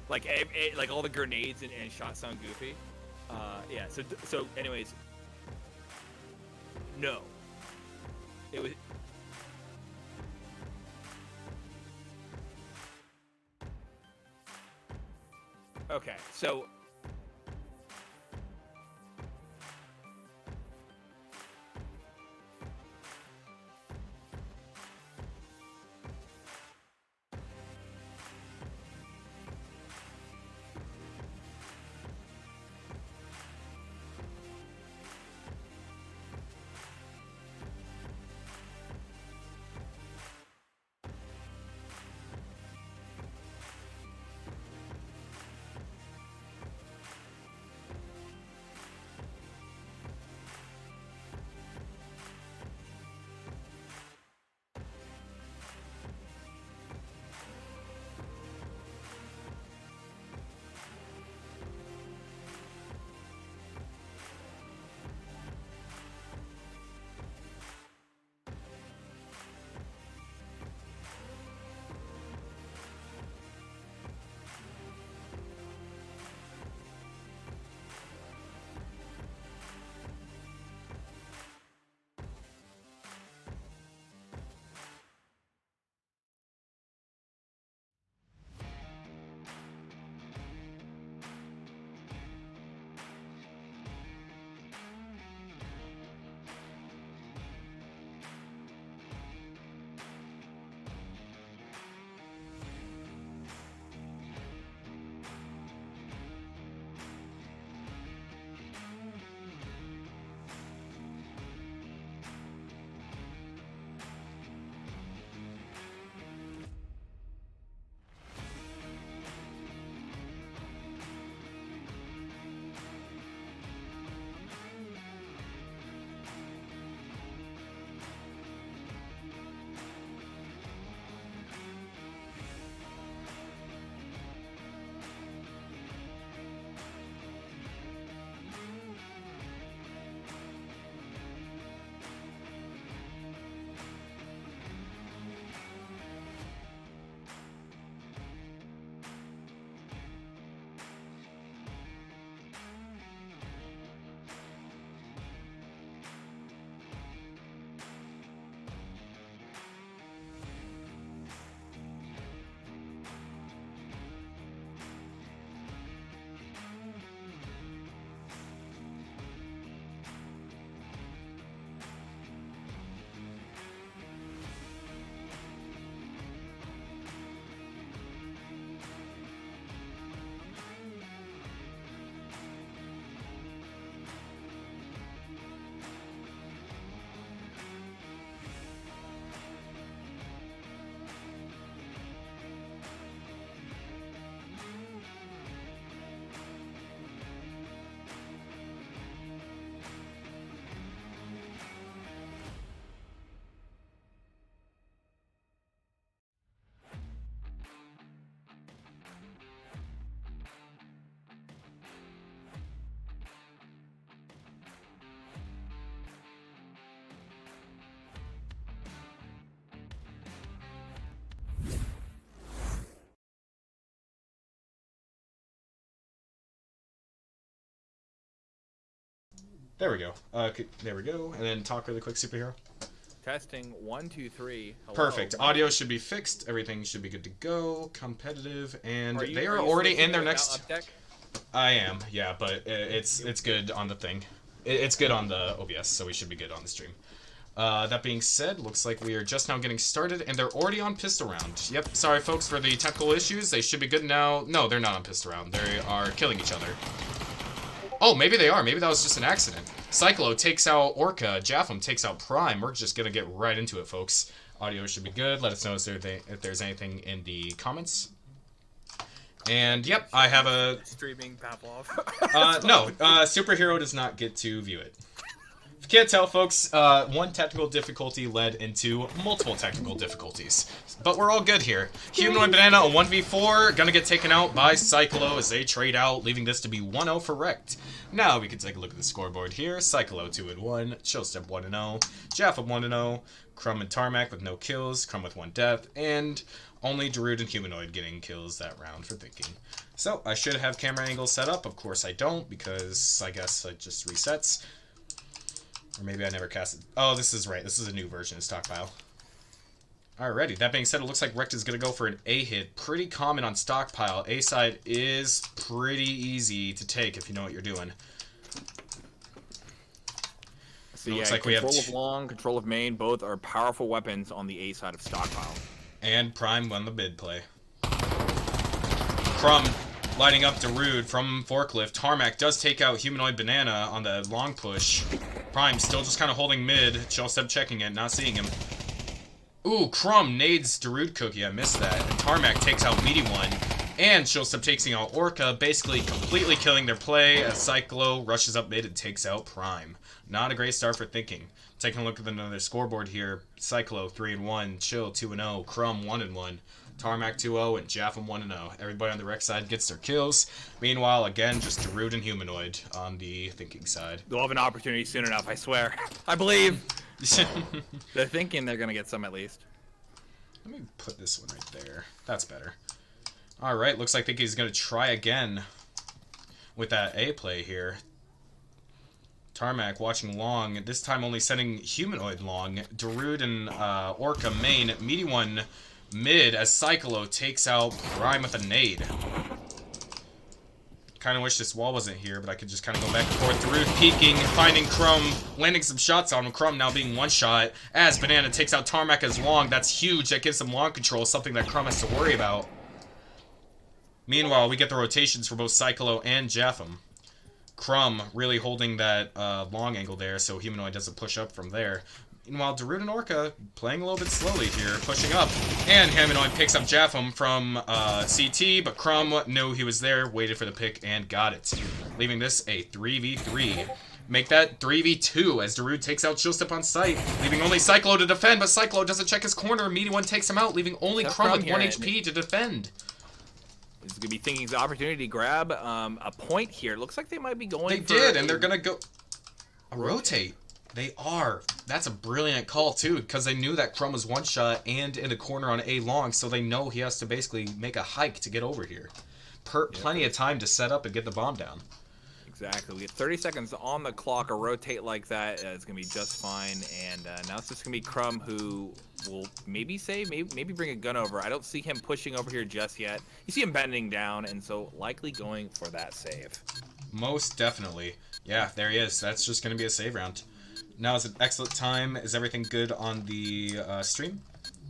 Like all the grenades and shots sound goofy. Yeah. So anyways, no. It was. Okay. So. There we go. There we go. And then talk really quick, Superhero. Testing 1, 2, 3. Hello. Perfect. Audio should be fixed. Everything should be good to go. Competitive, and they are you already in their without next. updeck? I am, yeah, but it's good on the thing. It's good on the OBS, so we should be good on the stream. That being said, looks like we are just now getting started, and they're already on pistol round. Yep, sorry folks for the technical issues. They should be good now. No, they're not on pistol round. They are killing each other. Oh, maybe they are. Maybe that was just an accident. Cyclo takes out Orca. Japham takes out Prime. We're just going to get right into it, folks. Audio should be good. Let us know if there's anything in the comments. And, yep, I have a... Streaming Pavlov. No, Superhero does not get to view it. If you can't tell, folks, one technical difficulty led into multiple technical difficulties. But we're all good here. Humanoid Banana, a 1v4, gonna get taken out by Cyclo as they trade out, leaving this to be 1-0 for Wrecked. Now we can take a look at the scoreboard here. Cyclo 2-1, Chillstep 1-0, Japham 1-0, Crumb and Tarmac with no kills, Crumb with 1 death, and only Darude and Humanoid getting kills that round for thinking. So, I should have camera angles set up. Of course I don't, because I guess it just resets. Or maybe I never cast it. Oh, this is right. This is a new version of Stockpile. Alrighty, that being said, it looks like Wrecked is going to go for an A hit. Pretty common on Stockpile. A side is pretty easy to take if you know what you're doing. So looks yeah, like we have control of long, control of main, both are powerful weapons on the A side of Stockpile. And Prime won the mid play. Crumb lighting up Darude from Forklift. Tarmac does take out Humanoid Banana on the long push. Prime still just kind of holding mid. Chillstep checking it, not seeing him. Ooh, Crumb nades Darude Cookie. I missed that. And Tarmac takes out Meaty One. And Chillstep taking out Orca, basically completely killing their play as Cyclo rushes up mid and takes out Prime. Not a great start for thinking. Taking a look at another scoreboard here. Cyclo 3-1, Chill 2-0, Crumb 1-1. Tarmac 2-0, and Japham 1-0. Everybody on the Wreck side gets their kills. Meanwhile, again, just Darude and Humanoid on the thinking side. They'll have an opportunity soon enough, I swear. I believe. They're thinking they're going to get some at least. Let me put this one right there. That's better. Alright, looks like he's going to try again with that A play here. Tarmac watching long, this time only sending Humanoid long. Darude and Orca main. Meaty One mid as Cyclo takes out Prime with a nade. Kind of wish this wall wasn't here, but I could just kind of go back and forth. Darude peeking, finding Crumb, landing some shots on him. Crumb now being one shot as Banana takes out Tarmac as long. That's huge. That gives him long control, something that Crumb has to worry about. Meanwhile, we get the rotations for both Cyclo and Japham. Crumb really holding that long angle there so Humanoid doesn't push up from there. Meanwhile, Darude and Orca playing a little bit slowly here, pushing up. And Humanoid picks up Japham from CT, but Crumb knew he was there, waited for the pick, and got it. Leaving this a 3v3. Make that 3v2 as Darude takes out Chillstep on sight, leaving only Cyclo to defend, but Cyclo doesn't check his corner. Meaty One takes him out, leaving only Crumb with 1 HP to defend. This is going to be Thinking's opportunity to grab a point here. It looks like they might be going They did, and they're going to go... rotate. They are. That's a brilliant call, too, because they knew that Crumb was one shot and in the corner on A long, so they know he has to basically make a hike to get over here. Plenty of time to set up and get the bomb down. Exactly. We get 30 seconds on the clock. A rotate like that is going to be just fine. And now it's just going to be Crumb who will maybe save, maybe bring a gun over. I don't see him pushing over here just yet. You see him bending down, and so likely going for that save. Most definitely. Yeah, there he is. That's just going to be a save round. Now is an excellent time. Is everything good on the stream?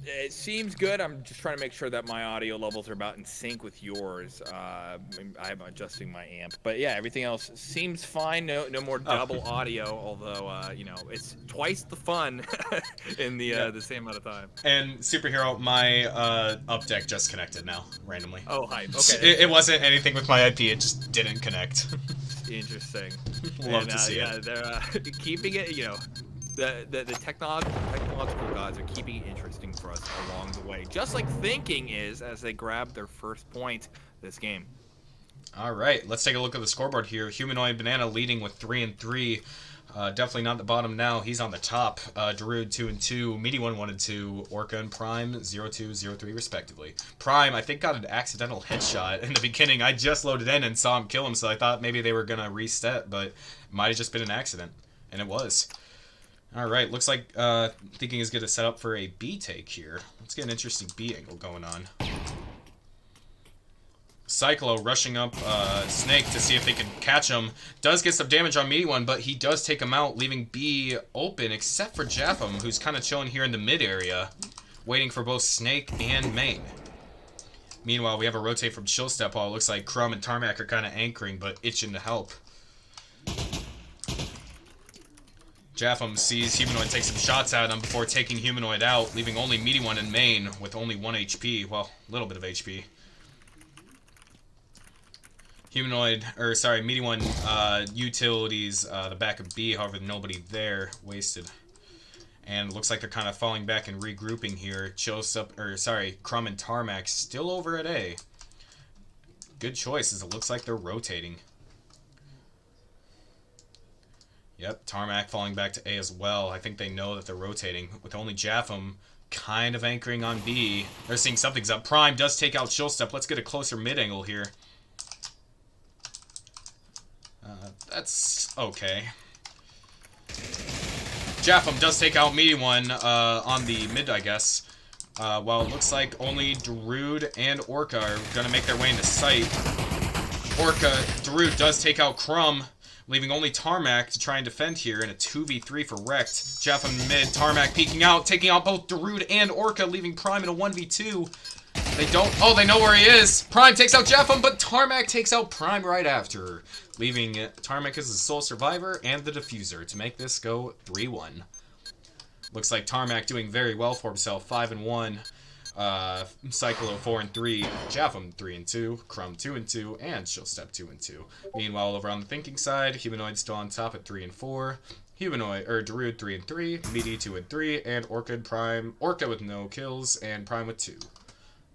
It seems good. I'm just trying to make sure that my audio levels are about in sync with yours. I'm adjusting my amp, but yeah, everything else seems fine. No more double audio. Although you know, it's twice the fun in the same amount of time. And Superhero, my up deck just connected now randomly. Oh, hype. Okay. It wasn't anything with my IP. It just didn't connect. Interesting. Love to see it. They're keeping it. You know. The technological gods are keeping it interesting for us along the way. Just like Thinking is as they grab their first point this game. All right, let's take a look at the scoreboard here. Humanoid Banana leading with 3-3. Definitely not the bottom now. He's on the top. Darude 2 and 2, Meaty 1 and 2, Orca and Prime 0-2, 0-3 respectively. Prime, I think, got an accidental headshot in the beginning. I just loaded in and saw him kill him, so I thought maybe they were gonna reset, but it might have just been an accident, and it was. All right, looks like Thinking is gonna set up for a B take here. Let's get an interesting B angle going on. Cyclo rushing up Snake to see if they can catch him. Does get some damage on Meaty One, but he does take him out, leaving B open, except for Japham, who's kind of chilling here in the mid area, waiting for both Snake and Main. Meanwhile, we have a rotate from Chill Step, while it looks like Crumb and Tarmac are kind of anchoring, but itching to help. Japham sees Humanoid take some shots at him before taking Humanoid out, leaving only Meaty One and Main with only 1 HP. Well, a little bit of HP. Meaty One utilities the back of B, however, nobody there, wasted. And looks like they're kind of falling back and regrouping here. Crumb and Tarmac still over at A. Good choice, as it looks like they're rotating. Yep, Tarmac falling back to A as well. I think they know that they're rotating, with only Japham kind of anchoring on B. They're seeing something's up. Prime does take out Chill Step. Let's get a closer mid-angle here. That's okay. Japham does take out Meaty One on the mid, I guess. While it looks like only Darude and Orca are going to make their way into sight. Darude does take out Crumb, leaving only Tarmac to try and defend here in a 2v3 for Wrecked. Japham mid, Tarmac peeking out, taking out both Darude and Orca, leaving Prime in a 1v2. They don't... Oh, they know where he is! Prime takes out Japham, but Tarmac takes out Prime right after, leaving Tarmac as the sole survivor and the diffuser to make this go 3-1. Looks like Tarmac doing very well for himself, 5-1. Cyclo 4-3, Japham 3-2, Crumb 2-2, and Chill Step 2-2. Meanwhile, over on the Thinking side, Humanoid still on top at 3-4. Darude 3-3, Meaty 2-3, and Orca with no kills, and Prime with 2.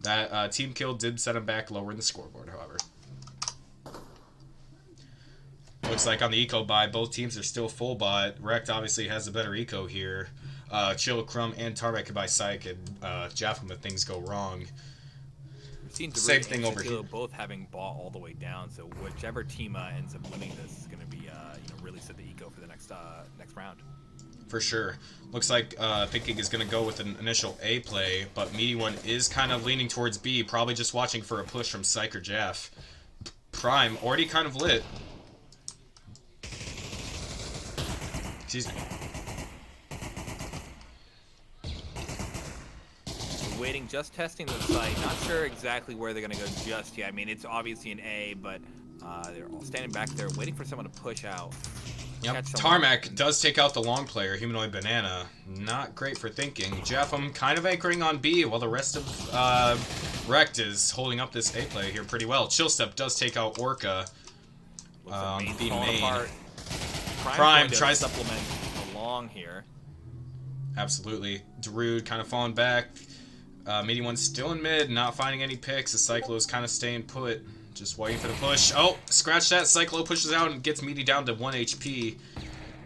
That team kill did set him back lower in the scoreboard, however. Looks like on the eco buy, both teams are still full bot. Wrecked obviously has a better eco here. Chill, Crumb, and Tarmac can buy Psych, and Japham if things go wrong. Same thing over here. Both having bought all the way down, so whichever team ends up winning this is going to be really set the eco for the next round. For sure. Looks like Thinking is going to go with an initial A play, but Meaty One is kind of leaning towards B, probably just watching for a push from Psych or Jaff. Prime, already kind of lit. Excuse me. Waiting, just testing the site. Not sure exactly where they're going to go just yet. I mean, it's obviously an A, but they're all standing back there waiting for someone to push out. Yep. Tarmac does take out the long player, Humanoid Banana. Not great for Thinking. Japham kind of anchoring on B, while the rest of Wrecked is holding up this A play here pretty well. Chill Step does take out Orca. B main. Prime tries to supplement along here. Absolutely. Darude kind of falling back. Meaty One's still in mid, not finding any picks. The Cyclo's kind of staying put. Just waiting for the push. Oh, scratch that. Cyclo pushes out and gets Meaty down to 1 HP.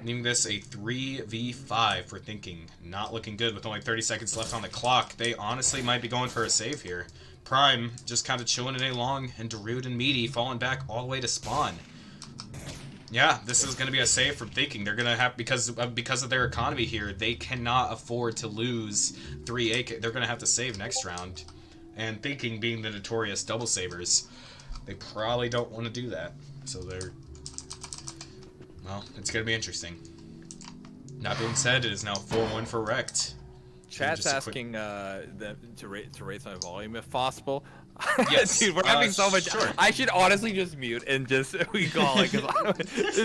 Leaving this a 3v5 for Thinking. Not looking good with only 30 seconds left on the clock. They honestly might be going for a save here. Prime just kind of chilling in A long, and Darude and Meaty falling back all the way to spawn. Yeah, this is going to be a save from Thinking. They're going to have, because of their economy here, they cannot afford to lose 3 AK. They're going to have to save next round. And Thinking being the notorious double savers, they probably don't want to do that. So well, it's going to be interesting. That being said, it is now 4-1 for Wrecked. Chat's asking them to raise my volume if possible. Yes. Dude, we're having so much. Sure. I should honestly just mute and just we call it.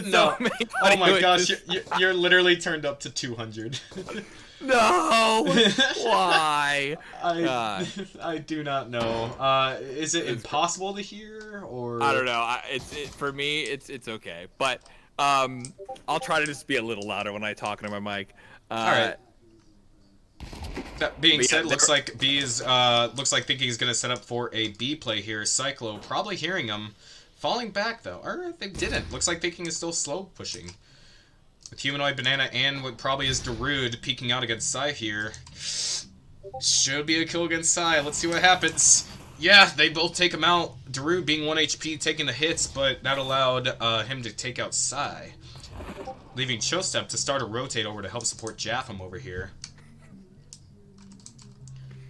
No. Oh my gosh, you're literally turned up to 200. No. Why? I do not know. Is it impossible to hear, or I don't know. For me, it's okay. But I'll try to just be a little louder when I talk into my mic. All right. That being said, looks like Thinking is going to set up for a B play here. Cyclo probably hearing him, falling back though, or they didn't. Looks like Thinking is still slow pushing. With Humanoid, Banana, and what probably is Darude peeking out against Sai here. Should be a kill against Sai. Let's see what happens. Yeah, they both take him out. Darude being 1 HP, taking the hits, but that allowed him to take out Sai. Leaving Chostep to start a rotate over to help support Japham over here.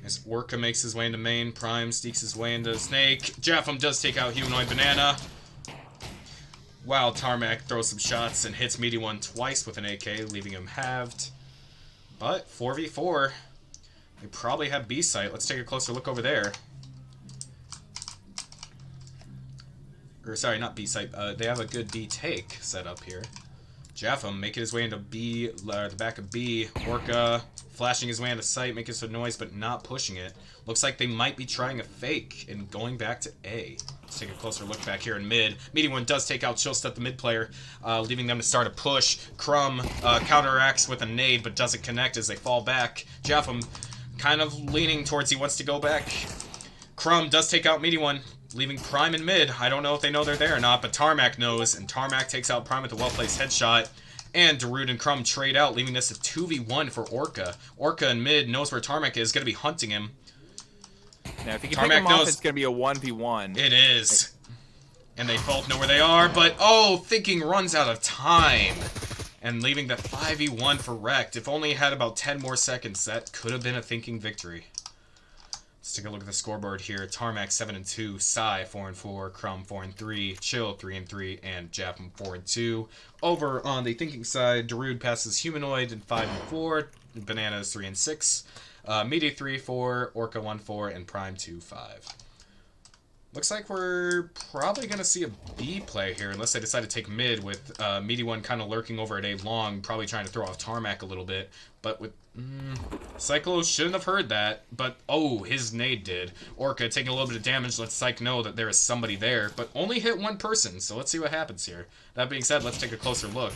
As Orca makes his way into main, Prime sneaks his way into Snake. Japham does take out Humanoid Banana. Wow, Tarmac throws some shots and hits Meaty One twice with an AK, leaving him halved. But 4v4. They probably have B site. Let's take a closer look over there. Or sorry, not B site. They have a good B take set up here. Japham making his way into B, the back of B. Orca flashing his way into site, making some noise, but not pushing it. Looks like they might be trying a fake and going back to A. Let's take a closer look back here in mid. Meaty One does take out Chillstep, the mid player, leaving them to start a push. Crumb counteracts with a nade, but doesn't connect as they fall back. Japham kind of leaning towards he wants to go back. Crumb does take out Meaty One, leaving Prime in mid. I don't know if they know they're there or not, but Tarmac knows, and Tarmac takes out Prime with a well-placed headshot. And Darude and Crumb trade out, leaving this a 2v1 for Orca. Orca in mid knows where Tarmac is, going to be hunting him. Now, if you can pick him off, it's going to be a 1v1. It is. And they both know where they are, but oh, Thinking runs out of time. And leaving the 5v1 for Wrecked. If only he had about 10 more seconds, that could have been a Thinking victory. Let's take a look at the scoreboard here. Tarmac 7-2, Sai 4-4, Crumb 4-3, Chill 3-3, and Japham 4-2. Over on the Thinking side, Darude passes Humanoid in 5-4, Bananas 3-6, Meaty 3-4, Orca 1-4, and Prime 2-5. Looks like we're probably going to see a B play here, unless they decide to take mid with Meaty One kind of lurking over at A long, probably trying to throw off Tarmac a little bit. But with Cyclo shouldn't have heard that, but oh, his nade did. Orca taking a little bit of damage lets Psych know that there is somebody there, but only hit one person, so let's see what happens here. That being said, let's take a closer look.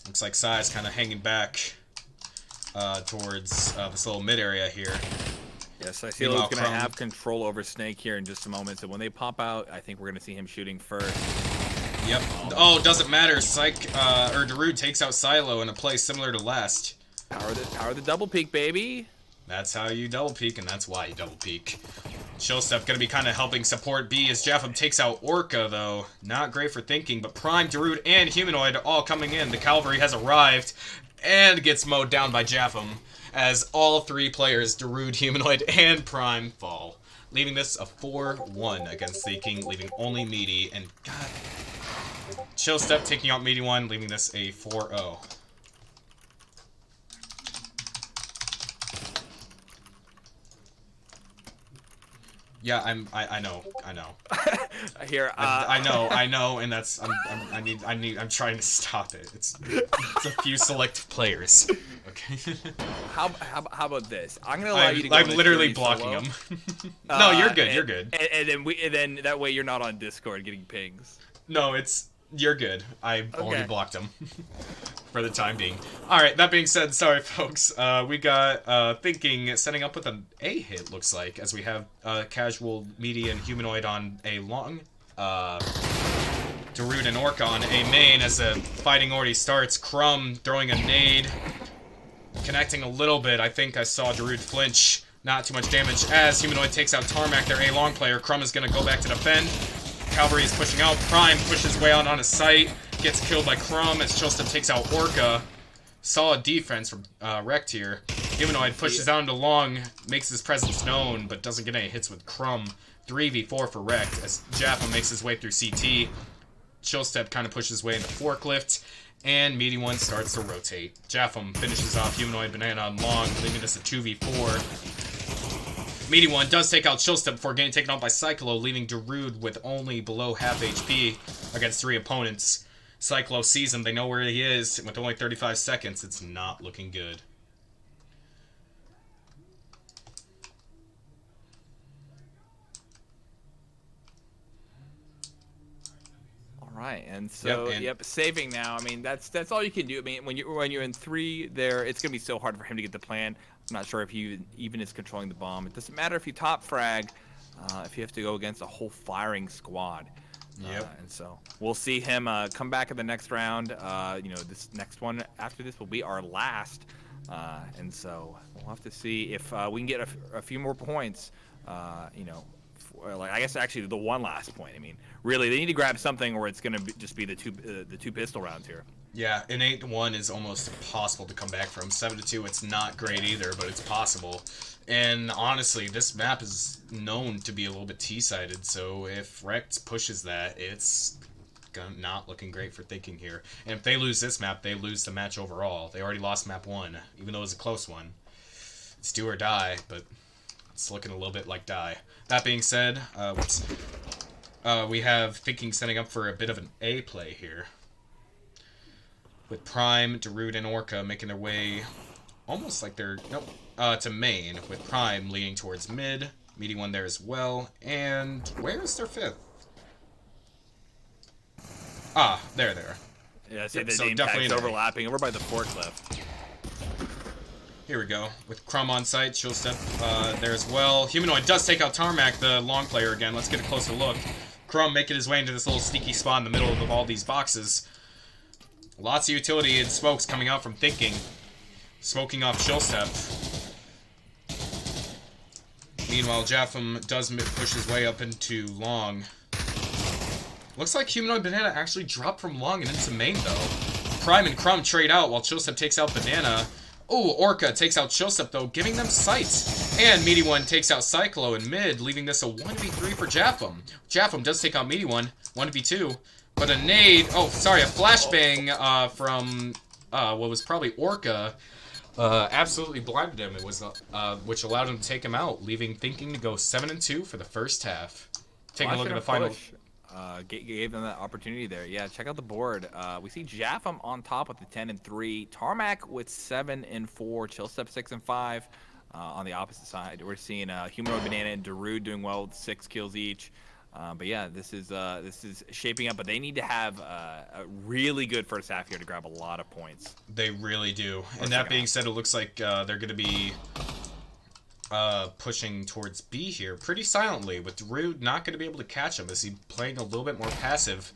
Looks like Sai's kind of hanging back towards this little mid area here. Yes, I feel he's going to have control over Snake here in just a moment, so when they pop out, I think we're going to see him shooting first. Yep. Oh, doesn't matter. Darude takes out Silo in a play similar to last. Power the double peek, baby. That's how you double peek, and that's why you double peek. Chillstep gonna be kind of helping support B as Japham takes out Orca, though. Not great for Thinking, but Prime, Darude, and Humanoid all coming in. The cavalry has arrived and gets mowed down by Japham as all three players, Darude, Humanoid, and Prime, fall. Leaving this a 4-1 against Thinking, leaving only Meaty, and God... Chillstep taking out Meaty One, leaving this a 4-0. Yeah, I know. Here, I know, and that's I'm trying to stop it. It's a few select players. Okay. How about this? I'm gonna allow you to go. I'm literally blocking them. No, you're good. You're good. And then that way you're not on Discord getting pings. No, you're good. I already blocked them for the time being. All right. That being said, sorry folks. We got Thinking setting up with an A hit. Looks like as we have Casual, Meaty, and Humanoid on A long. Darude and Orca on A main as the fighting already starts. Crumb throwing a nade, connecting a little bit. I think I saw Darude flinch. Not too much damage as Humanoid takes out Tarmac, their A long player. Crumb is gonna go back to defend. Cavalry is pushing out. Prime pushes way out on his site. Gets killed by Crumb as Chillstep takes out Orca. Solid defense from Wrecked here. Humanoid pushes down to long, makes his presence known, but doesn't get any hits with Crumb. 3v4 for Wrecked as Japham makes his way through CT. Chillstep kind of pushes his way into Forklift. And Meaty One starts to rotate. Japham finishes off Humanoid Banana on long, leaving us a 2v4. Meaty One does take out Chillstep before getting taken out by Cyclo, leaving Darude with only below half HP against 3 opponents. Cyclo sees him, they know where he is. With only 35 seconds, it's not looking good. Right, and so saving now. I mean, that's all you can do. I mean, when you're in 3 there, it's gonna be so hard for him to get the plan. I'm not sure if he even is controlling the bomb. It doesn't matter if you top frag, if you have to go against a whole firing squad. And so we'll see him come back in the next round. This next one after this will be our last. And so we'll have to see if we can get a few more points. I guess actually the one last point. I mean, really, they need to grab something where it's going to just be the two pistol rounds here. Yeah, an 8-1 is almost impossible to come back from. 7-2, it's not great either, but it's possible. And honestly, this map is known to be a little bit T-sided, so if Rex pushes that, it's not looking great for Thinking here. And if they lose this map, they lose the match overall. They already lost map 1, even though it was a close one. It's do or die, but it's looking a little bit like die. That being said, we have Thinking setting up for a bit of an A play here, with Prime, Darude, and Orca making their way almost like they're to main, with Prime leading towards mid, meeting one there as well. And where is their 5th? Ah, there they are. Yeah, so definitely overlapping over by the forklift. Here we go, with Crumb on site, Chill Step there as well. Humanoid does take out Tarmac, the long player again. Let's get a closer look. Crumb making his way into this little sneaky spot in the middle of all these boxes. Lots of utility and smokes coming out from Thinking. Smoking off Chill Step. Meanwhile, Japham does push his way up into long. Looks like Humanoid Banana actually dropped from long and into main, though. Prime and Crumb trade out while Chill Step takes out Banana. Oh, Orca takes out Chill Step, though, giving them sight. And Meaty One takes out Cyclo in mid, leaving this a 1v3 for Japham. Japham does take out Meaty One, 1v2. But a nade, a flashbang from what was probably Orca, absolutely blinded him. It was which allowed him to take him out, leaving Thinking to go 7-2 for the first half. Taking a look at the final. Gave them that opportunity there. Yeah, check out the board. We see Japham on top with the 10-3, Tarmac with 7-4, Chillstep 6-5. On the opposite side, we're seeing Humanoid Banana and Darude doing well with 6 kills each. But yeah, this is shaping up. But they need to have a really good first half here to grab a lot of points. They really do. And that being said, it looks like they're going to be pushing towards B here pretty silently, with Darude not going to be able to catch him as he playing a little bit more passive.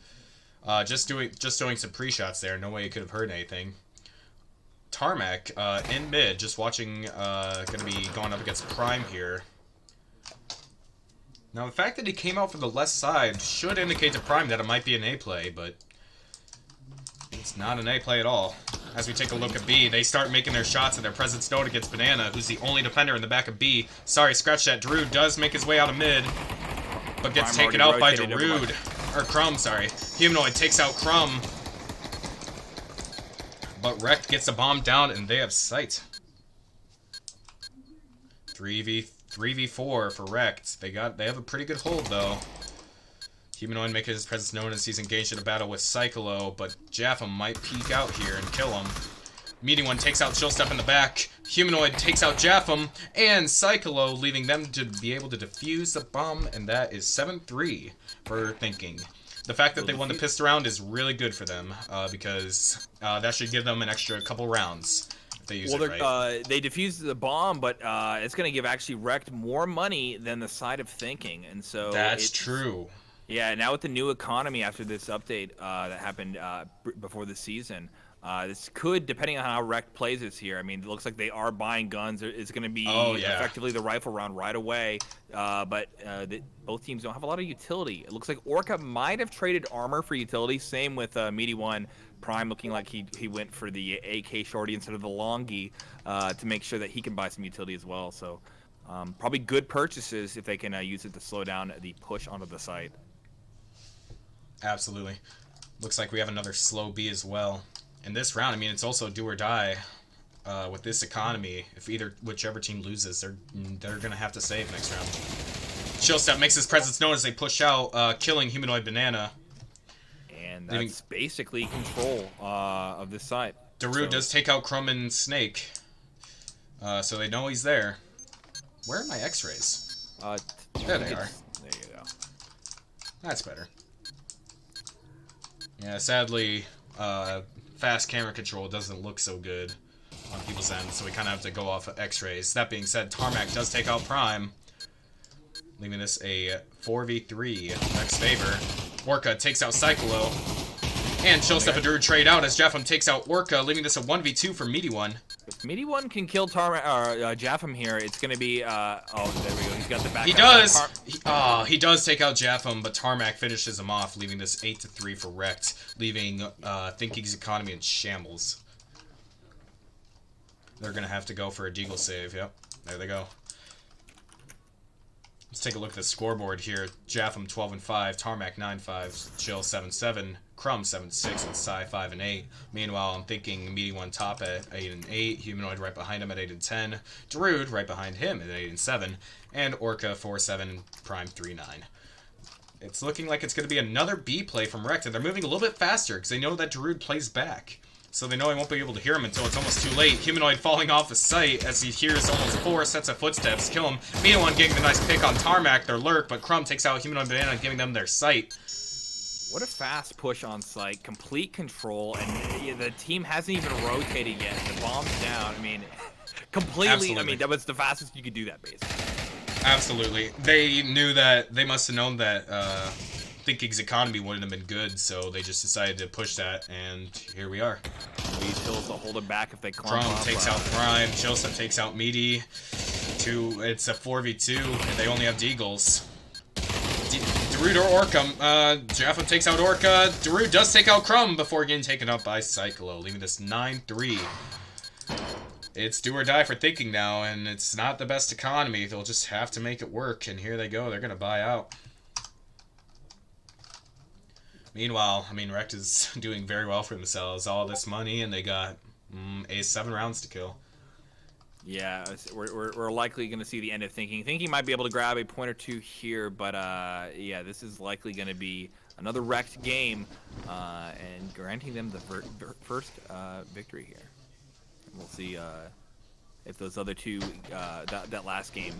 Just doing some pre-shots there. No way he could have heard anything. Tarmac in mid, just watching, going to be going up against Prime here. Now, the fact that he came out from the left side should indicate to Prime that it might be an A play, but it's not an A play at all. As we take a look at B, they start making their shots at their presence known against Banana, who's the only defender in the back of B. Sorry, scratch that. Darude does make his way out of mid, but gets taken out by Darude. Or Crumb, sorry. Humanoid takes out Crumb. But Wrecked gets a bomb down, and they have sight. 3v4 for Wrecked. They have a pretty good hold, though. Humanoid making his presence known as he's engaged in a battle with Cyclo, but Japham might peek out here and kill him. Meeting One takes out Chillstep in the back. Humanoid takes out Japham and Cyclo, leaving them to be able to defuse the bomb, and that is 7-3 for Thinking. The fact that they won the pistol round is really good for them, because that should give them an extra couple rounds. They use it right. They defused the bomb, but it's going to give actually Wrecked more money than the side of Thinking, and so that's true. Yeah, now with the new economy after this update that happened before the season, this could, depending on how Wrecked plays this here, I mean, it looks like they are buying guns. It's going to be effectively the rifle round right away, but both teams don't have a lot of utility. It looks like Orca might have traded armor for utility, same with Meaty One. Prime looking like he went for the AK shorty instead of the longie to make sure that he can buy some utility as well. So probably good purchases if they can use it to slow down the push onto the site. Absolutely. Looks like we have another slow B as well. In this round, I mean, it's also do or die with this economy. If whichever team loses, they're going to have to save next round. Chillstep makes his presence known as they push out, killing Humanoid Banana. And that's basically control of this site. Darude does take out Crumb and Snake, so they know he's there. Where are my X-rays? There they are. There you go. That's better. Yeah, sadly, fast camera control doesn't look so good on people's end, so we kind of have to go off of X-rays. That being said, Tarmac does take out Prime, leaving this a 4v3 Rex favor. Orca takes out Cyclo. And Chillstep and Druid trade out as Japham takes out Orca, leaving this a 1v2 for Meaty One. If Meaty One can kill Japham here, it's going to be, oh, there we go. He's got the back. He does! He does take out Japham, but Tarmac finishes him off, leaving this 8-3 for Wrecked, leaving Thinking's economy in shambles. They're going to have to go for a Deagle save. Yep, there they go. Let's take a look at the scoreboard here. Japham 12-5, Tarmac 9-5, Chill 7-7, Crumb 7-6, and Psy 5-8. Meanwhile, I'm thinking Meaty One top at 8-8, Humanoid right behind him at 8-10, Darude right behind him at 8-7, and Orca 4-7, Prime 3-9. It's looking like it's going to be another B play from Wrecked, and they're moving a little bit faster because they know that Darude plays back. So they know he won't be able to hear him until it's almost too late. Humanoid falling off the site as he hears almost 4 sets of footsteps. Kill him. Meaty One getting the nice pick on Tarmac, their lurk, but Crumb takes out Humanoid Banana, giving them their sight. What a fast push on site. Complete control, and the team hasn't even rotated yet. The bomb's down. I mean, completely. Absolutely. I mean, that was the fastest you could do that, basically. Absolutely. They knew that. They must have known that Thinking's economy wouldn't have been good, so they just decided to push that, and here we are. Chills will hold him back if they climb Crumb up. Takes out Prime. Chillstep takes out Meaty. It's a 4v2, and they only have Deagles. Darude or Orca. Japham takes out Orca. Darude does take out Crumb before getting taken out by Cyclo, leaving this 9-3. It's do or die for Thinking now, and it's not the best economy. They'll just have to make it work, and here they go. They're going to buy out. Meanwhile, I mean, Wrecked is doing very well for themselves. All this money, and they got 7 rounds to kill. Yeah, we're likely going to see the end of Thinking. Thinking might be able to grab a point or two here, but yeah, this is likely going to be another Wrecked game, and granting them the first victory here. And we'll see if those other two, that last game,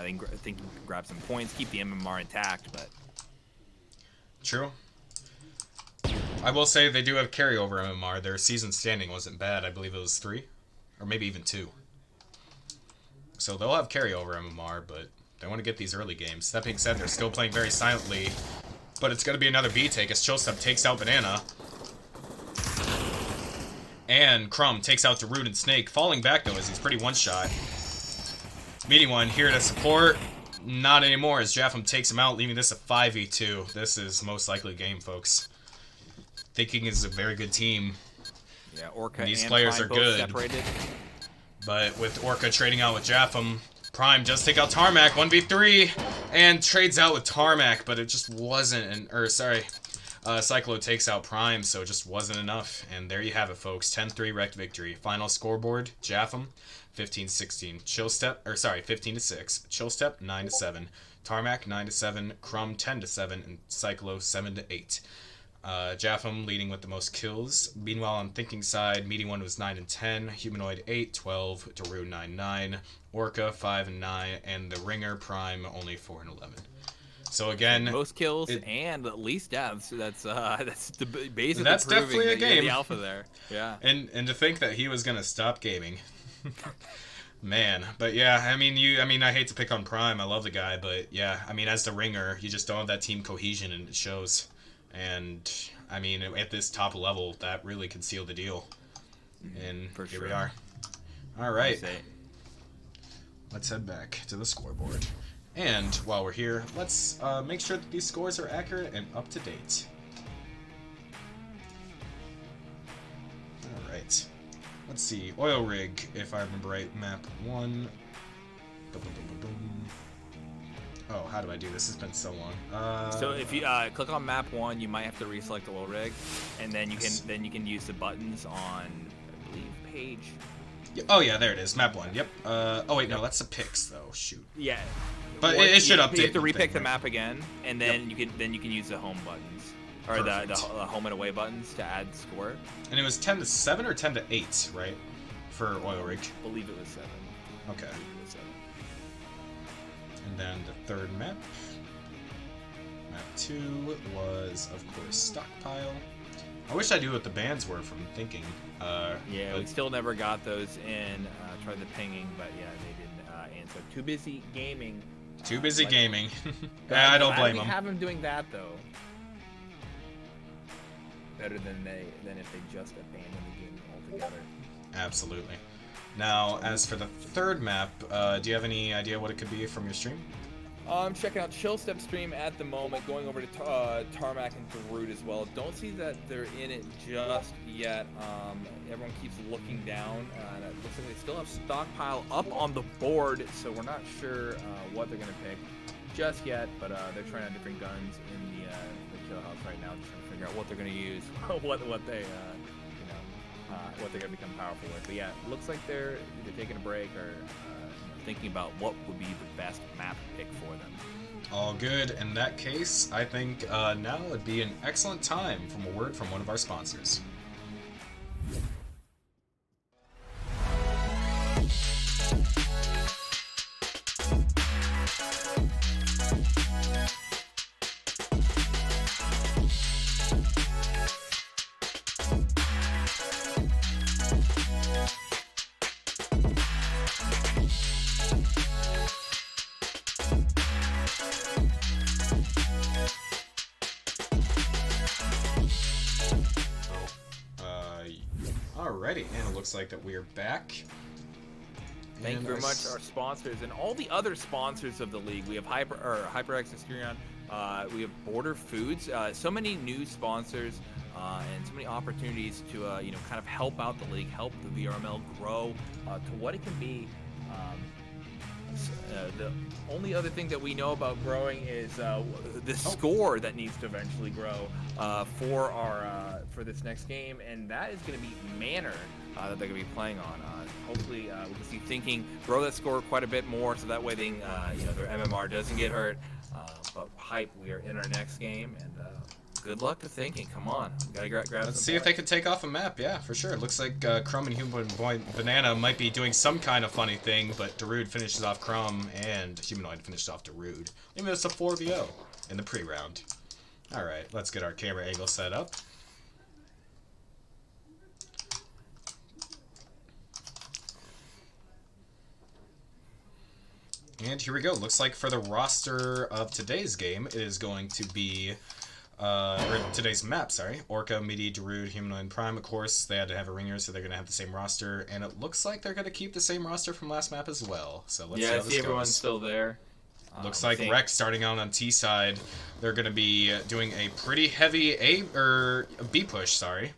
they can grab some points, keep the MMR intact, but... True. I will say they do have carryover MMR. Their season standing wasn't bad. I believe it was 3, or maybe even 2. So they'll have carryover MMR, but they want to get these early games. That being said, they're still playing very silently, but it's going to be another B take as Chillstep takes out Banana. And Crumb takes out Darude and Snake, falling back though as he's pretty one-shot. Meaty One here to support. Not anymore as Japham takes him out, leaving this a 5v2. This is most likely a game, folks. Thinking is a very good team. Yeah, Orca these and players Prime are both good. Separated. But with Orca trading out with Japham, Prime does take out Tarmac 1v3 and trades out with Tarmac, but it just wasn't. Cyclo takes out Prime, so it just wasn't enough. And there you have it, folks. 10-3 Wrecked victory. Final scoreboard: Japham 15-16, 15-6, Chillstep 9-7, Tarmac 9-7, Crumb 10-7, and Cyclo 7-8. Japham leading with the most kills. Meanwhile, on Thinking side, Meaty One was 9-10, Humanoid 8-12, Darude 9-9, Orca 5-9, and the Ringer Prime only 4-11. So again, most kills and least deaths. That's basically that's proving definitely a game. The alpha there. Yeah. And to think that he was gonna stop gaming. Man, but yeah, I mean, I hate to pick on Prime. I love the guy, but yeah, I mean, as the Ringer, you just don't have that team cohesion, and it shows. And I mean, at this top level, that really can seal the deal. And here we are. All right, let's head back to the scoreboard. And while we're here, let's make sure that these scores are accurate and up to date. All right. Let's see. Oil rig, if I remember right, map 1. Oh, how do I do this? It's been so long. So if you click on map 1, you might have to reselect oil rig, and then you can use the buttons on, I believe, page. Oh yeah, there it is. Map 1. Yep. Oh wait, no, that's the picks though. Shoot. Yeah. But it should update. You have to repick the map again, and then you can use the home buttons. Or the home and away buttons to add score. And it was 10-7 or 10-8, right? For oil rig. I believe it was 7. Okay. And then the third map. Map 2 was, of course, Stockpile. I wish I knew what the bands were from Thinking. Yeah, we still never got those in. Tried the pinging, but yeah, they didn't answer. Too busy gaming. Too busy gaming. I don't blame them. Have them doing that though. better than if they just abandoned the game altogether. Absolutely. Now, as for the third map, do you have any idea what it could be from your stream? I'm checking out Chill Step stream at the moment, going over to Tarmac and Darude as well. Don't see that they're in it just yet. Everyone keeps looking down. It looks like they still have stockpile up on the board, so we're not sure what they're going to pick just yet, but they're trying out different guns in the kill house right now, just trying to figure out what they're going to use, what they're going to become powerful with. But yeah, it looks like they're either taking a break or thinking about what would be the best map pick for them. All good. In that case, I think now would be an excellent time from a word from one of our sponsors. Alrighty, and it looks like that we are back. Thank you very much, our sponsors and all the other sponsors of the league. We have HyperX and Stereon. We have Border Foods. So many new sponsors and so many opportunities to kind of help out the league, help the VRML grow to what it can be. The only other thing that we know about growing is the score that needs to eventually grow for this next game, and that is going to be Manor that they're going to be playing on. Hopefully, we can see Thinking grow that score quite a bit more, so that way they, their MMR doesn't get hurt. But Hype, we are in our next game, and good luck to Thinking. Come on, we gotta grab. Let's see if they can take off a map. Yeah, for sure. Looks like Crumb and Humanoid Banana might be doing some kind of funny thing, but Darude finishes off Crumb, and Humanoid finishes off Darude. Even it's a 4v0 in the pre-round. All right, let's get our camera angle set up. And here we go. Looks like for the roster of today's game, it is going to be, or today's map, sorry. Orca, Midi, Darude, Humanoid, and Prime. Of course, they had to have a ringer, so they're going to have the same roster. And it looks like they're going to keep the same roster from last map as well. So let's see how this goes. Everyone's still there. Looks like Rex starting out on T side. They're going to be doing a pretty heavy B push, sorry.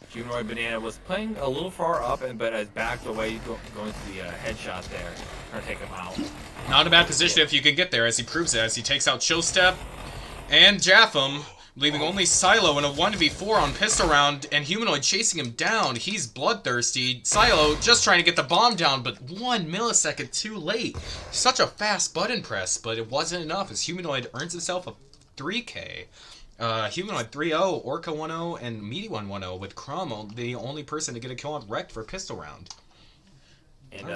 Humanoid Banana was playing a little far up, but has backed away, going to the headshot there, trying to take him out. Not a bad position if you can get there, as he proves it, as he takes out Chill Step and Japham, leaving only Silo in a 1v4 on pistol round, and Humanoid chasing him down. He's bloodthirsty. Silo just trying to get the bomb down, but 1 millisecond too late. Such a fast button press, but it wasn't enough, as Humanoid earns himself a 3K. Humanoid 3-0, Orca 1-0, and Meaty 1-1-0, with Cromwell the only person to get a kill on Wrecked for pistol round. And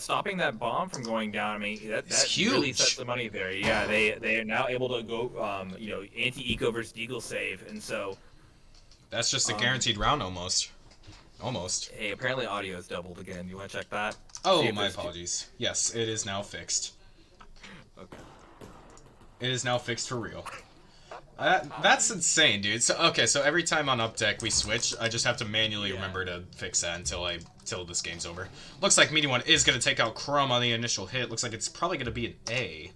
stopping that bomb from going down, I mean, that huge. Really sets the money there. Yeah, they are now able to go, anti-eco versus deagle save, and so... That's just a guaranteed round almost. Almost. Hey, apparently audio is doubled again. You want to check that? Oh, my apologies. Yes, it is now fixed. Okay. It is now fixed for real. That's insane, dude. So every time on up deck we switch, I just have to manually remember to fix that until this game's over. Looks like Meaty One is gonna take out Crumb on the initial hit. Looks like it's probably gonna be an A.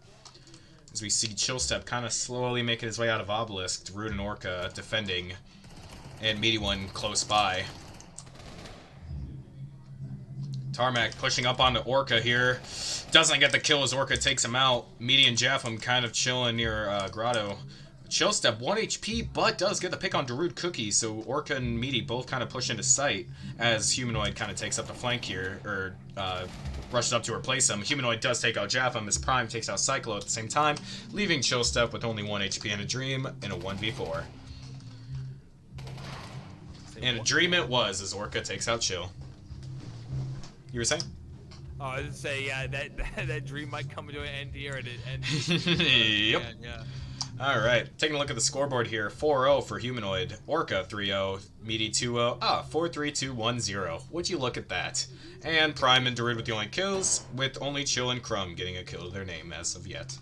As we see Chill Step kind of slowly making his way out of Obelisk, Darude and Orca defending, and Meaty One close by. Tarmac pushing up onto Orca here. Doesn't get the kill as Orca takes him out. Meaty and Japham kind of chilling near Grotto. Chill Step 1 HP, but does get the pick on Darude Cookie, so Orca and Meaty both kind of push into sight as Humanoid kind of takes up the flank here, or rushes up to replace him. Humanoid does take out Japham as Prime takes out Cyclo at the same time, leaving Chill Step with only 1 HP and a Dream in a 1v4. And a Dream it was as Orca takes out Chill. You were saying? Oh, I was gonna say, yeah, that Dream might come to an end here at end. Yep. Yeah. Alright, taking a look at the scoreboard here. 4-0 for Humanoid, Orca 3-0, Meaty 2-0, 4-3-2-1-0. Would you look at that? And Prime and Darude with the only kills, with only Chill and Crumb getting a kill to their name as of yet.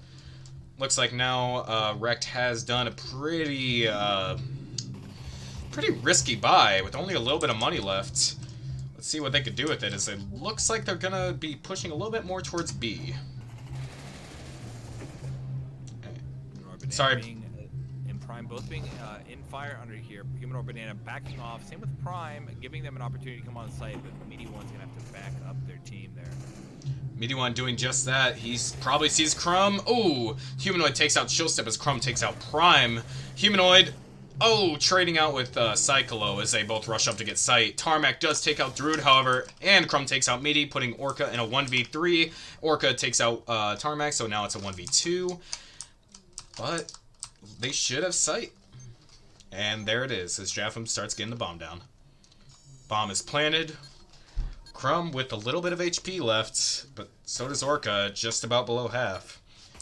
Looks like now Rect has done a pretty pretty risky buy with only a little bit of money left. Let's see what they could do with it, as it looks like they're going to be pushing a little bit more towards B. Sorry. And Prime both being in fire under here. Humanoid Banana backing off. Same with Prime, giving them an opportunity to come on site, but Meaty One's going to have to back up their team there. Meaty One doing just that. He probably sees Crumb. Ooh, Humanoid takes out Chill Step as Crumb takes out Prime. Humanoid, trading out with Cyclo as they both rush up to get sight. Tarmac does take out Druid, however, and Crumb takes out Meaty, putting Orca in a 1v3. Orca takes out Tarmac, so now it's a 1v2. But they should have sight. And there it is, as Japham starts getting the bomb down. Bomb is planted. Crumb with a little bit of HP left, but so does Orca, just about below half.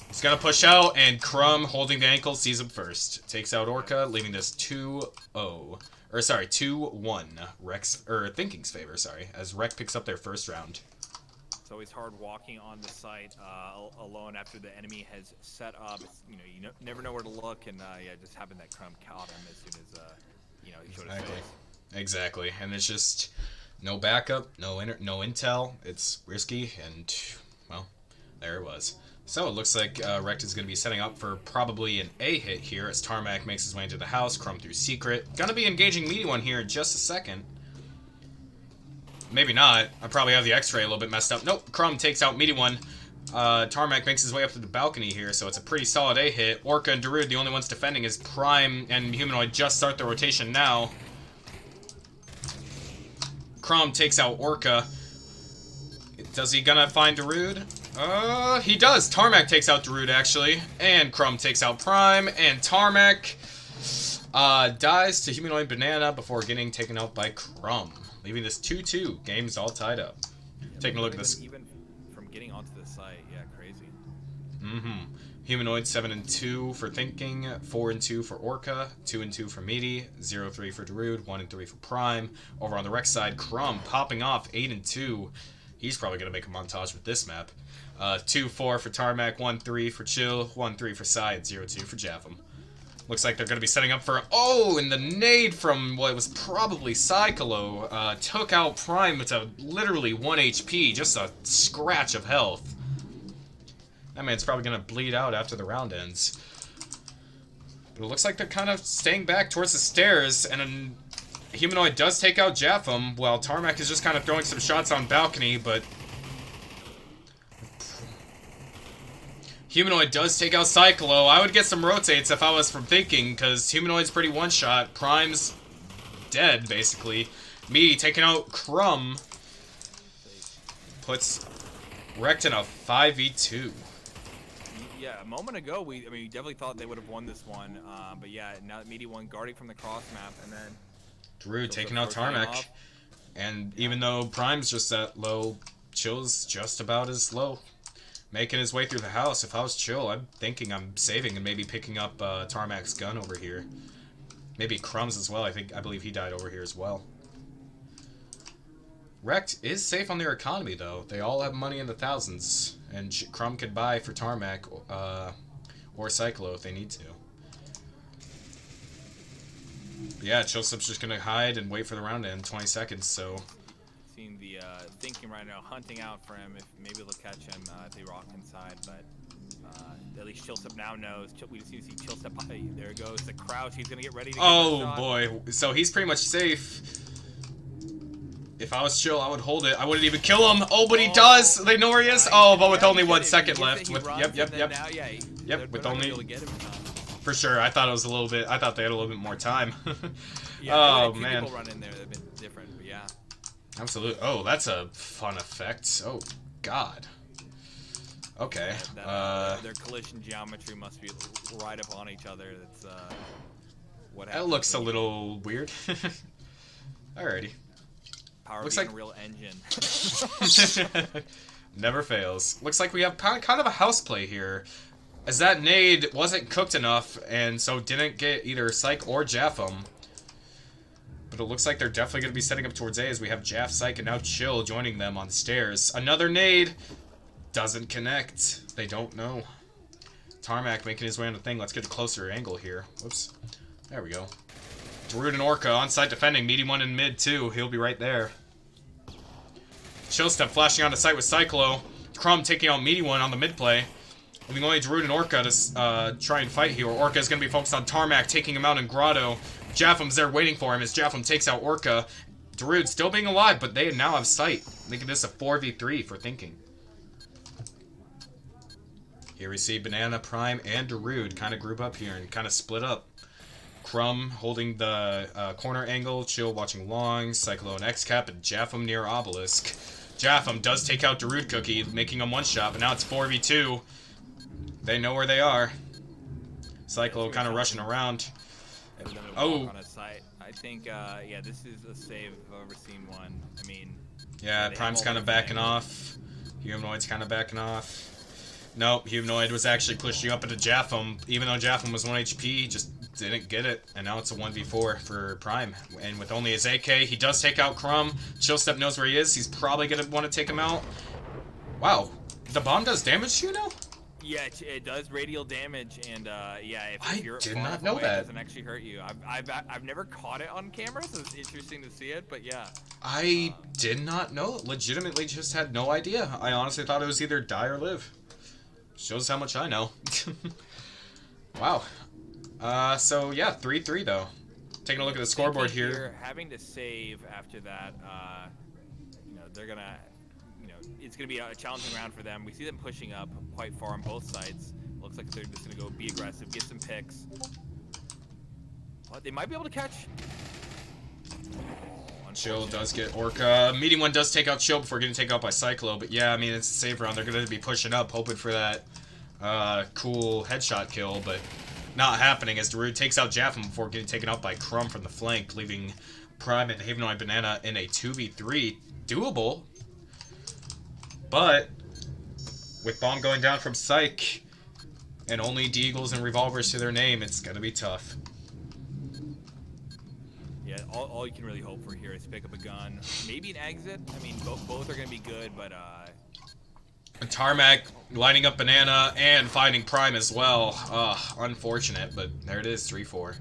He's gonna push out, and Crumb, holding the ankle, sees him first. Takes out Orca, leaving this 2-0. Or sorry, 2-1. Thinking's favor, sorry, as Rec picks up their first round. It's always hard walking on the site alone after the enemy has set up. It's, you never know where to look, and just having that Crumb caught him as soon as he showed his face. Exactly, and it's just no backup, no intel. It's risky, and well, there it was. So it looks like Rect is going to be setting up for probably an A hit here as Tarmac makes his way into the house. Crumb through secret. Gonna be engaging Meaty One here in just a second. Maybe not. I probably have the X-ray a little bit messed up. Nope. Crumb takes out Meaty One. Tarmac makes his way up to the balcony here, so it's a pretty solid A hit. Orca and Darude, the only ones defending, as Prime and Humanoid just start the rotation now. Crumb takes out Orca. Does he gonna find Darude? He does. Tarmac takes out Darude, actually. And Crumb takes out Prime. And Tarmac dies to Humanoid Banana before getting taken out by Crumb. Leaving this 2-2. Game's all tied up. Yeah, taking a look at this. Even from getting onto the site, yeah, crazy. Humanoid 7-2 for Thinking, 4-2 for Orca, 2-2 for Meaty, 0-3 for Darude, 1-3 for Prime. Over on the Rex side, Crumb popping off 8-2. He's probably going to make a montage with this map. 2-4 for Tarmac, 1-3 for Chill, 1-3 for Psy, and 0-2 for Japham. Looks like they're going to be setting up for... and the nade from what was probably Cyclo took out Prime to literally 1 HP, just a scratch of health. That man's probably going to bleed out after the round ends. But it looks like they're kind of staying back towards the stairs, and Humanoid does take out Japham, while Tarmac is just kind of throwing some shots on balcony, but... Humanoid does take out Cyclo. I would get some rotates if I was from Thinking, because Humanoid's pretty one-shot. Prime's dead, basically. Me taking out Crumb puts Rect in a 5v2. Yeah, a moment ago, we definitely thought they would have won this one. But yeah, now that Meaty One guarding from the cross map, and then... Darude taking out Tarmac. And even though Prime's just that low, Chill's just about as low. Making his way through the house. If I was Chill, I'm thinking I'm saving and maybe picking up Tarmac's gun over here. Maybe Crumb's as well. I believe he died over here as well. Rect is safe on their economy, though. They all have money in the thousands. And Crumb could buy for Tarmac or Cyclo if they need to. Yeah, Chillslip's just going to hide and wait for the round to end. 20 seconds, so... Seeing the Thinking right now, hunting out for him. If maybe they'll catch him if they rock inside, but at least Chillstep now knows. We just need to see Chillstep. There it goes. The crouch. He's gonna get ready to get that shot. Boy, so he's pretty much safe. If I was Chill, I would hold it. I wouldn't even kill him. Oh, but he does. They know where he is. But with only 1 second left. With with only. For sure, I thought it was a little bit. I thought they had a little bit more time. Yeah, man. People run in there. They've been different, but yeah. Absolutely. Oh, that's a fun effect. Oh, God. Okay. Their collision geometry must be right up on each other. That's what happens. That looks a little weird. Alrighty. Power looks being like a real engine. Never fails. Looks like we have kind of a house play here. As that nade wasn't cooked enough, and so didn't get either Psych or Japham. But it looks like they're definitely going to be setting up towards A as we have Jaff, Psych, and now Chill joining them on the stairs. Another nade. Doesn't connect. They don't know. Tarmac making his way on the thing. Let's get a closer angle here. Whoops. There we go. Darude and Orca on site defending. Meaty one in mid, too. He'll be right there. Chill Step flashing onto site with Cyclo. Crumb taking out Meaty one on the mid play. Leaving only Darude and Orca to try and fight here. Orca is going to be focused on Tarmac, taking him out in Grotto. Jaffam's there waiting for him as Jaffam takes out Orca. Darude still being alive, but they now have sight, making this a 4v3 for Thinking. Here we see Banana, Prime, and Darude kind of group up here and kind of split up. Crumb holding the corner angle, Chill watching long, Cyclo and X-Cap, and Jaffam near Obelisk. Jaffam does take out Darude Cookie, making him one-shot, but now it's 4v2. They know where they are. Cyclo kind of rushing around. Oh. On a site. I think, yeah, this is a save I've ever seen one. I mean... Yeah, Prime's kind of backing off. Humanoid's kind of backing off. Nope, Humanoid was actually pushing up into Jaffam. Even though Jaffam was 1 HP, he just didn't get it. And now it's a 1v4 for Prime. And with only his AK, he does take out Crumb. Chillstep knows where he is. He's probably going to want to take him out. Wow. The bomb does damage to you now? Yeah, it does radial damage, and yeah, if you're did far not enough know away, that. It doesn't actually hurt you. I've never caught it on camera, so it's interesting to see it. But yeah, I did not know. Legitimately, just had no idea. I honestly thought it was either die or live. Shows how much I know. Wow. So yeah, 3-3 though. Taking a look at the scoreboard here. Having to save after that, you know, they're gonna. It's going to be a challenging round for them. We see them pushing up quite far on both sides. Looks like they're just going to go be aggressive, get some picks. But they might be able to catch. Chill does get Orca. Meaty one does take out Chill before getting taken out by Cyclo. But yeah, I mean, it's a save round. They're going to be pushing up, hoping for that cool headshot kill. But not happening as Darude takes out Jaffam before getting taken out by Crumb from the flank, leaving Prime and Havenoid Banana in a 2v3. Doable. But with bomb going down from Psych and only Deagles and revolvers to their name, it's gonna be tough. Yeah, all you can really hope for here is pick up a gun, maybe an exit. I mean, both are gonna be good, but Tarmac lining up Banana and finding Prime as well. Unfortunate, but there it is, 3-4.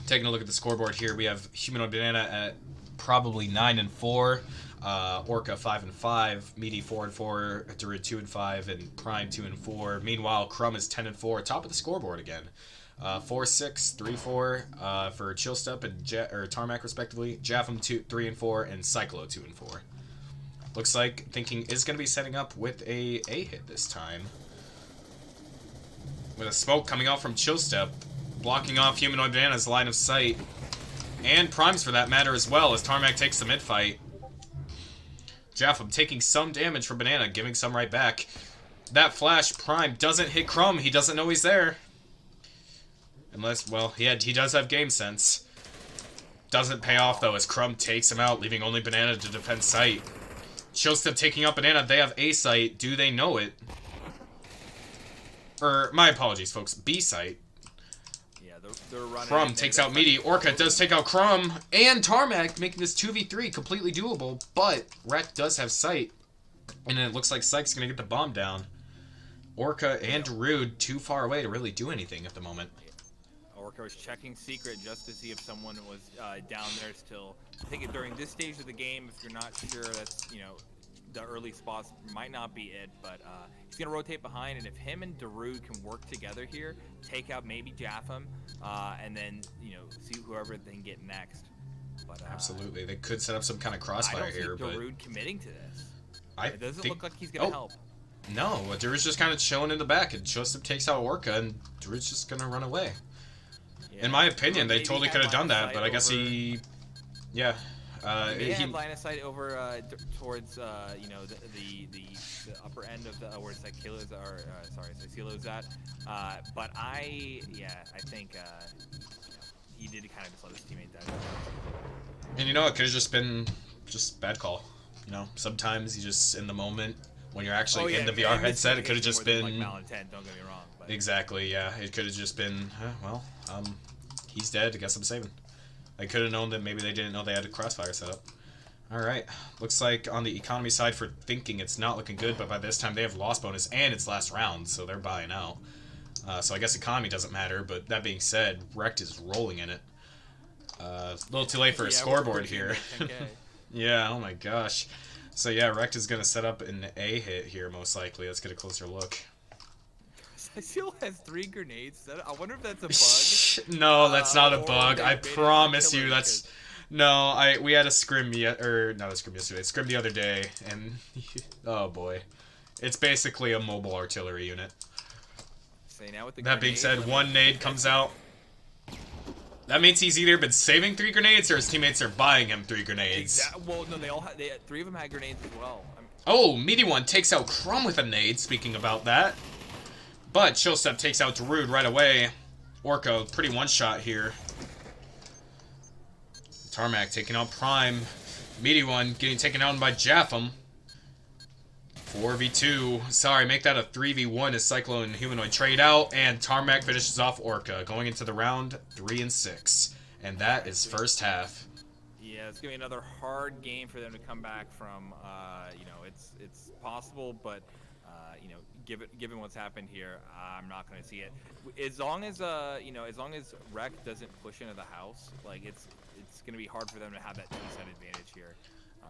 Taking a look at the scoreboard here, we have Humanoid Banana at probably 9-4. Orca 5-5, Meaty 4-4, Darude 2-5, and Prime 2-4. Meanwhile, Crumb is 10-4, top of the scoreboard again. 4-6, 3-4 for Chillstep and Tarmac respectively. Jaffam 3-4, and Cyclo 2-4. Looks like Thinking is going to be setting up with a hit this time. With a smoke coming out from Chillstep, blocking off Humanoid Banana's line of sight. And Prime's for that matter as well, as Tarmac takes the mid-fight. Jaffam taking some damage from Banana, giving some right back. That flash, Prime doesn't hit Crumb. He doesn't know he's there. Unless, well, he does have game sense. Doesn't pay off, though, as Crumb takes him out, leaving only Banana to defend sight. Chillstep taking out Banana. They have A sight. Do they know it? Or, my apologies, folks. B sight. They're running. Crumb takes out Meaty. Orca does take out Crumb and Tarmac, making this 2v3 completely doable. But Wreck does have sight, and it looks like Psych's gonna get the bomb down. Orca and Darude too far away to really do anything at the moment. Orca was checking secret just to see if someone was down there still. I think during this stage of the game, if you're not sure, that's the early spots might not be it, but he's gonna rotate behind, and if him and Darude can work together here, take out maybe Jaffam, and then see whoever they can get next. But absolutely, they could set up some kind of crossfire here. I don't see Darude committing to this. It doesn't look like he's gonna help. No, Darude's just kind of chilling in the back, and Chillstep takes out Orca, and Darude's just gonna run away. Yeah. In my opinion, they totally could have done that, but I guess he he had line of sight over towards the upper end of the where Cyclo's Cyclo's at. But I think he did kind of just let his teammate die. And it could have just been bad call. Sometimes you just in the moment when you're actually in the VR headset, it could have just been malintent. Don't get me wrong. But. Exactly. Yeah, it could have just been he's dead. I guess I'm saving. I could have known that maybe they didn't know they had a crossfire set up. Alright, looks like on the economy side for Thinking it's not looking good, but by this time they have loss bonus and it's last round, so they're buying out. So I guess economy doesn't matter, but that being said, Rect is rolling in it. A little too late for a scoreboard here. Yeah, oh my gosh. So yeah, Rect is going to set up an A hit here, most likely. Let's get a closer look. Seal has 3 grenades. I wonder if that's a bug. No, that's not a bug. I promise you that's... No, we had a scrim not a scrim yesterday. Scrim the other day, and oh boy, it's basically a mobile artillery unit. That being said, 1 nade comes out. That means he's either been saving 3 grenades or his teammates are buying him 3 grenades. Well, no, they all had 3 of them had grenades as well. Oh, Meaty One takes out Crumb with a nade. Speaking about that, but Chillstep takes out Darude right away. Orca pretty one-shot here. Tarmac taking out Prime. Meaty One getting taken out by Japham. 4v2. Sorry, make that a 3v1 as Cyclone and Humanoid trade out, and Tarmac finishes off Orca, going into the round 3 and 6. And that is first half. Yeah, it's gonna be another hard game for them to come back from. You know, it's possible, but you know, given what's happened here, I'm not gonna see it. As long as you know, as long as Rec doesn't push into the house, like it's gonna be hard for them to have that 2-set advantage here.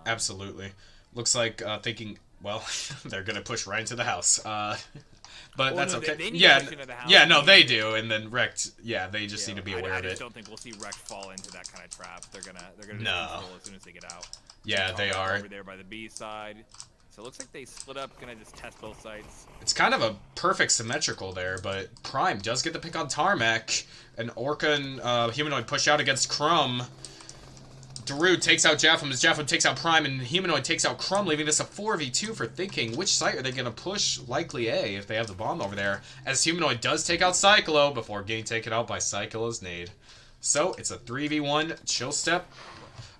Absolutely. Looks like thinking. Well, they're gonna push right into the house, but that's okay. They yeah, to the house. Yeah, no, they do, and then Rect. Yeah, they just need to be aware of it. I just don't think we'll see Rect fall into that kind of trap. They're gonna no. as soon as they get out. Yeah, they are over there by the B side. So it looks like they split up. Gonna just test both sides. It's kind of a perfect symmetrical there, but Prime does get the pick on Tarmac, and Orca and Humanoid push out against Crumb. Darude takes out Japham as Japham takes out Prime, and Humanoid takes out Crumb, leaving this a 4v2 for thinking. Which site are they going to push? Likely A, if they have the bomb over there, as Humanoid does take out Cyclo before getting taken out by Cyclo's nade. So, it's a 3v1. Chillstep.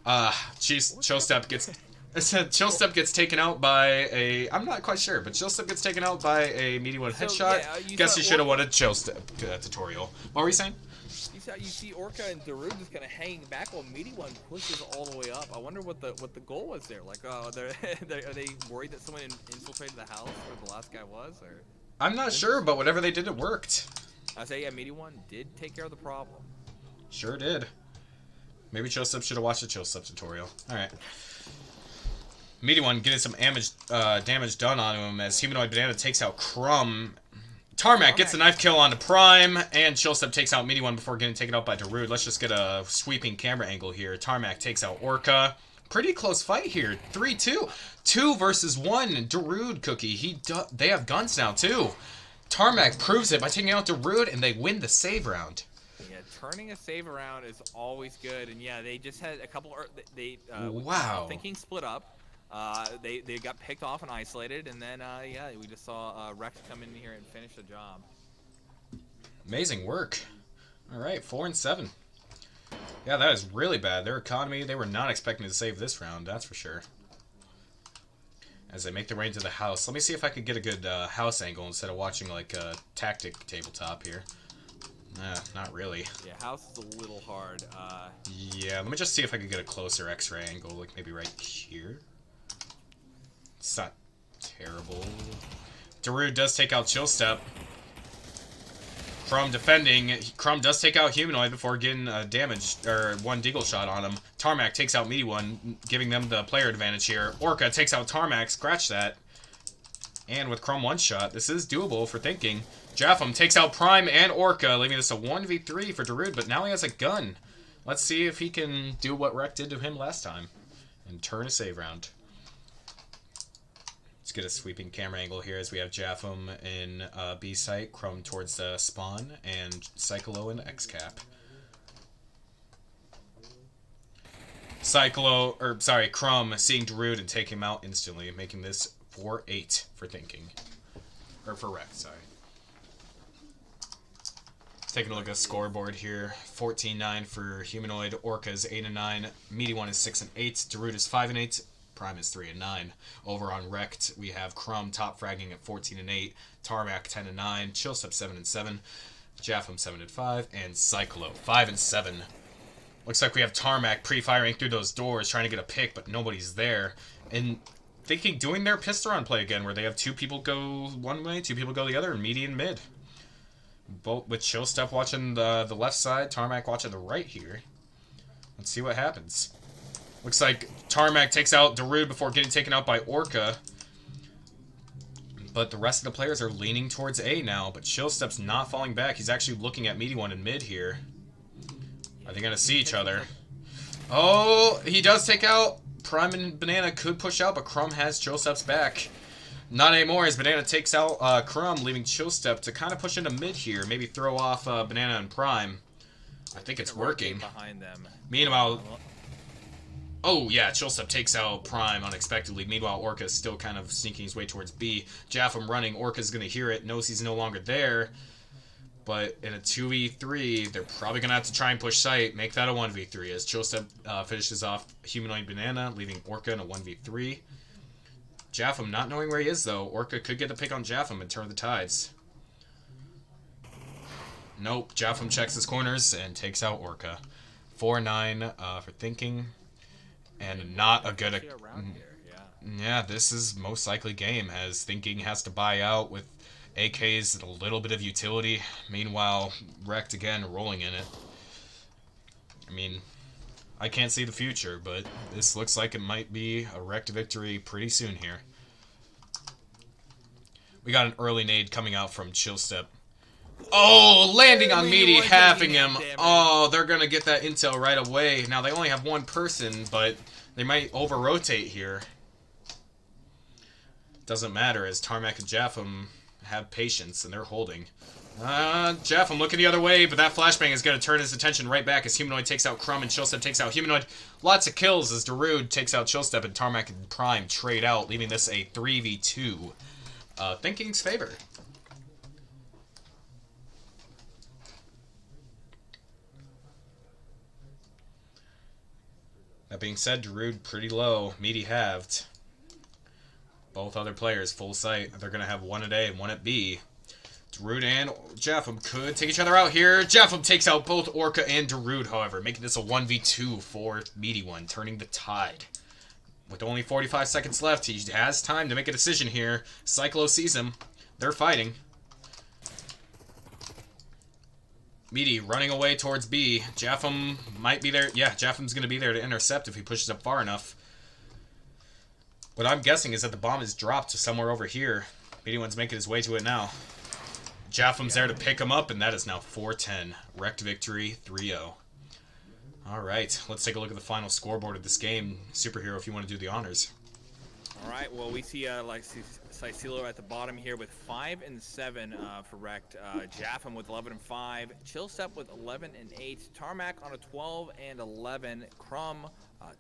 Chillstep gets... Chillstep gets taken out by a... I'm not quite sure, but Chillstep gets taken out by a Meaty One headshot. Yeah, Guess you should have won a Chillstep tutorial. What were you saying? You see Orca and Darude just kind of hanging back while Meaty One pushes all the way up. I wonder what the goal was there. Like, are they worried that someone infiltrated the house where the last guy was? Or I'm not sure, but whatever they did, it worked. I say, yeah, Meaty One did take care of the problem. Sure did. Maybe Chillstep should have watched the Chillstep tutorial. All right. Meaty One getting some damage done on him as Humanoid Banana takes out Crumb. Tarmac gets a knife kill onto Prime, and Chillstep takes out Meaty One before getting taken out by Darude. Let's just get a sweeping camera angle here. Tarmac takes out Orca. Pretty close fight here. 3-2. 2 versus 1. Darude Cookie. They have guns now, too. Tarmac proves it by taking out Darude, and they win the save round. Yeah, turning a save around is always good. And yeah, they just had a couple... Wow. Thinking split up. They got picked off and isolated, and then yeah, we just saw Rex come in here and finish the job. Amazing work. All right, 4 and 7. Yeah, that is really bad. Their economy, they were not expecting to save this round, that's for sure. As they make their way into the house, let me see if I could get a good house angle instead of watching like a tactic tabletop here. Not really. Yeah, house is a little hard. Yeah, let me just see if I could get a closer X-ray angle, like maybe right here. It's not terrible. Darude does take out Chillstep. Crumb defending. Crumb does take out Humanoid before getting damaged, or 1 deagle shot on him. Tarmac takes out Meaty One, giving them the player advantage here. Orca takes out Tarmac, scratch that. And with Crumb 1-shot, this is doable for thinking. Japham takes out Prime and Orca, leaving this a 1v3 for Darude, but now he has a gun. Let's see if he can do what Rec did to him last time and turn a save round. Let's get a sweeping camera angle here as we have Japham in B site, Crumb towards the spawn, and Cyclo in X cap. Crumb seeing Darude and taking him out instantly, making this 4-8 for thinking. Or for Rec, sorry. Taking a look at the scoreboard here. 14-9 for Humanoid. Orca's 8-9. Meaty One is 6-8. Darude is 5-8. Prime is 3-9. Over on Rect, we have Crumb top fragging at 14-8. Tarmac 10-9. Chillstep 7-7. Japham 7-5. And Cyclo 5-7. Looks like we have Tarmac pre-firing through those doors, trying to get a pick, but nobody's there. And thinking doing their pistol round play again, where they have 2 people go one way, 2 people go the other, and Meaty and mid. Both with Chill Step watching the left side, Tarmac watching the right here. Let's see what happens. Looks like Tarmac takes out Darude before getting taken out by Orca. But the rest of the players are leaning towards A now, but Chill Step's not falling back. He's actually looking at Meaty One in mid here. Are they going to see each other? Oh, he does take out. Prime and Banana could push out, but Crumb has Chill Step's back. Not anymore, as Banana takes out Crumb, leaving Chill Step to kind of push into mid here. Maybe throw off Banana and Prime. I think it's working. Behind them. Meanwhile... Oh, yeah, Chill Step takes out Prime unexpectedly. Meanwhile, Orca is still kind of sneaking his way towards B. Jaffam running. Orca's going to hear it. Knows he's no longer there. But in a 2v3, they're probably going to have to try and push site. Make that a 1v3 as Chill Step finishes off Humanoid Banana, leaving Orca in a 1v3. Jaffam not knowing where he is, though. Orca could get the pick on Jaffam and turn the tides. Nope. Jaffam checks his corners and takes out Orca. 4-9 for thinking. And not a good... Yeah, this is most likely game, as Thinking has to buy out with AKs and a little bit of utility. Meanwhile, Wrecked again rolling in it. I mean, I can't see the future, but this looks like it might be a Wrecked victory pretty soon here. We got an early nade coming out from Chill Step. Oh, landing on Meaty, halving him. Oh, they're going to get that intel right away. Now, they only have one person, but they might over-rotate here. Doesn't matter, as Tarmac and Jaffam have patience, and they're holding. Jaffam looking the other way, but that flashbang is going to turn his attention right back as Humanoid takes out Crumb and Chillstep takes out Humanoid. Lots of kills as Darude takes out Chillstep and Tarmac and Prime trade out, leaving this a 3v2. Thinking's favor. That being said, Darude pretty low. Meaty halved. Both other players full sight. They're going to have one at A and one at B. Darude and Jaffam could take each other out here. Jaffam takes out both Orca and Darude, however, making this a 1v2 for Meaty One, turning the tide. With only 45 seconds left, he has time to make a decision here. Cyclo sees him. They're fighting. Meaty running away towards B. Jaffam might be there. Yeah, Jaffam's going to be there to intercept if he pushes up far enough. What I'm guessing is that the bomb is dropped to somewhere over here. Meaty One's making his way to it now. Jaffam's there to pick him up, and that is now 4-10. Wrecked victory, 3-0. All right, let's take a look at the final scoreboard of this game. Superhero, if you want to do the honors. All right, well, we see like Sicilo at the bottom here with 5 and 7 for Wrecked. Jaffam with 11 and 5. Chillstep with 11 and 8. Tarmac on a 12 and 11. Crumb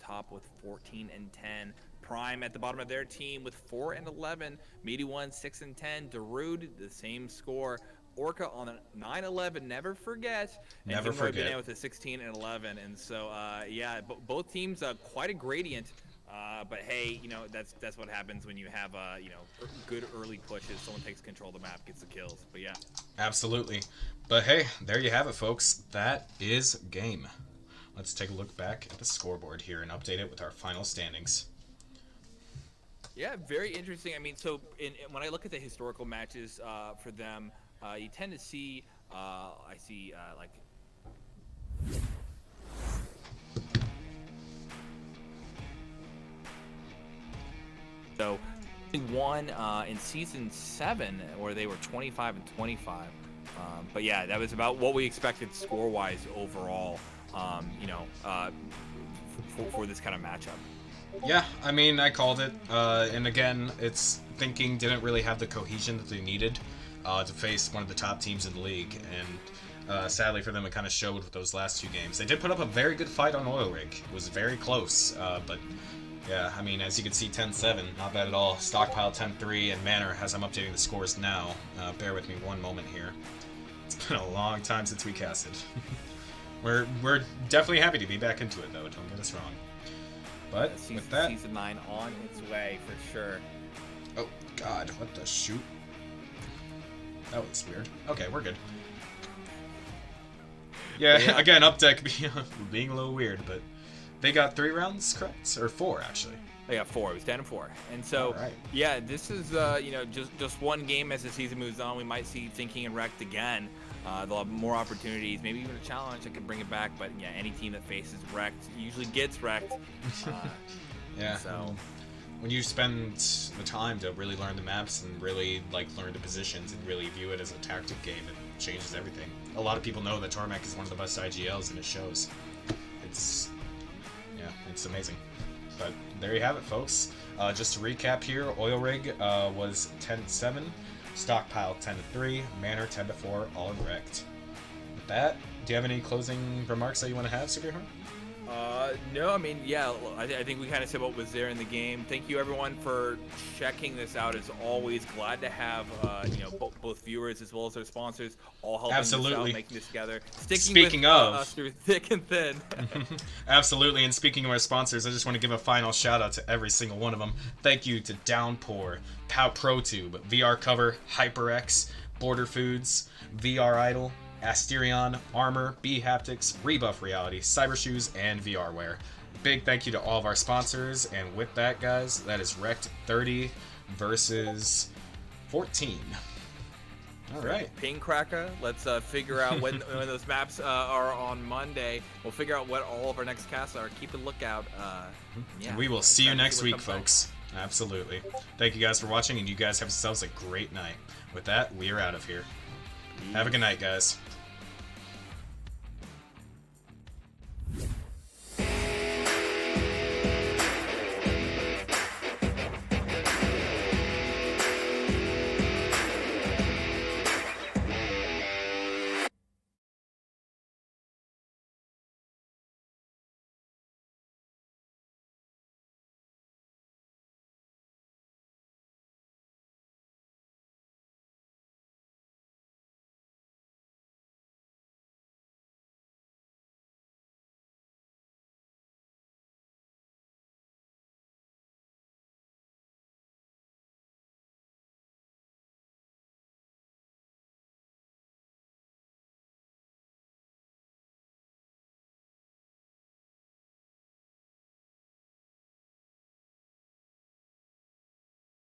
top with 14 and 10. Prime at the bottom of their team with 4 and 11. Meaty One 6 and 10. Darude the same score. Orca on a 9-11. Never forget. And Never forget. Banana with a 16 and 11. And so yeah, both teams quite a gradient. But hey, you know, that's what happens when you have you know, good early pushes. Someone takes control of the map, gets the kills. But yeah, absolutely. But hey, there you have it, folks. That is game. Let's take a look back at the scoreboard here and update it with our final standings. Yeah, very interesting. I mean, so when I look at the historical matches for them, you tend to see I see like. So, won in season 7, where they were 25 and 25. But yeah, that was about what we expected score-wise overall. You know, for this kind of matchup. Yeah, I mean, I called it. And again, it's Thinking didn't really have the cohesion that they needed to face one of the top teams in the league. And sadly for them, it kind of showed with those last 2 games. They did put up a very good fight on Oil Rig. It was very close, but. Yeah, I mean, as you can see, 10-7, not bad at all. Stockpile 10-3, and Manor, as I'm updating the scores now. Bear with me one moment here. It's been a long time since we casted. We're definitely happy to be back into it, though. Don't get us wrong. But with that, season 9 on its way for sure. Oh God, what the shoot? That was weird. Okay, we're good. Yeah. Again, up deck being a little weird, but. They got 3 rounds, correct? Or 4, actually. They got 4. It was 10 and 4. And so, right. Yeah, this is, you know, just one game as the season moves on. We might see Thinking and Wrecked again. They'll have more opportunities, maybe even a challenge that can bring it back. But yeah, any team that faces wrecked usually gets wrecked. Yeah. So when you spend the time to really learn the maps and really like learn the positions and really view it as a tactic game, it changes everything. A lot of people know that Tormek is one of the best IGLs, and it shows. It's amazing. But there you have it, folks. Just to recap here, Oil Rig was 10-7, Stockpile 10-3, Manor 10-4, all wrecked. With that, do you have any closing remarks that you want to have, Superhero? No, I mean, yeah, I think we kind of said what was there in the game. Thank you, everyone, for checking this out. As always, glad to have both viewers as well as our sponsors all helping us out, making this together. Speaking with us through thick and thin. Absolutely, and speaking of our sponsors, I just want to give a final shout out to every single one of them. Thank you to Downpour, ProTube, VR Cover, HyperX, Border Foods, VR Idol, Asterion, Armor, B Haptics, Rebuff Reality, Cyber Shoes, and VRware. Big thank you to all of our sponsors, and with that, guys, that is Wrecked 30 versus 14. All right. Ping Cracker. Let's figure out when those maps are on Monday. We'll figure out what all of our next casts are. Keep a lookout. Yeah, we will see you next week, folks. Absolutely. Thank you guys for watching, and you guys have yourselves a great night. With that, we are out of here. Have a good night, guys.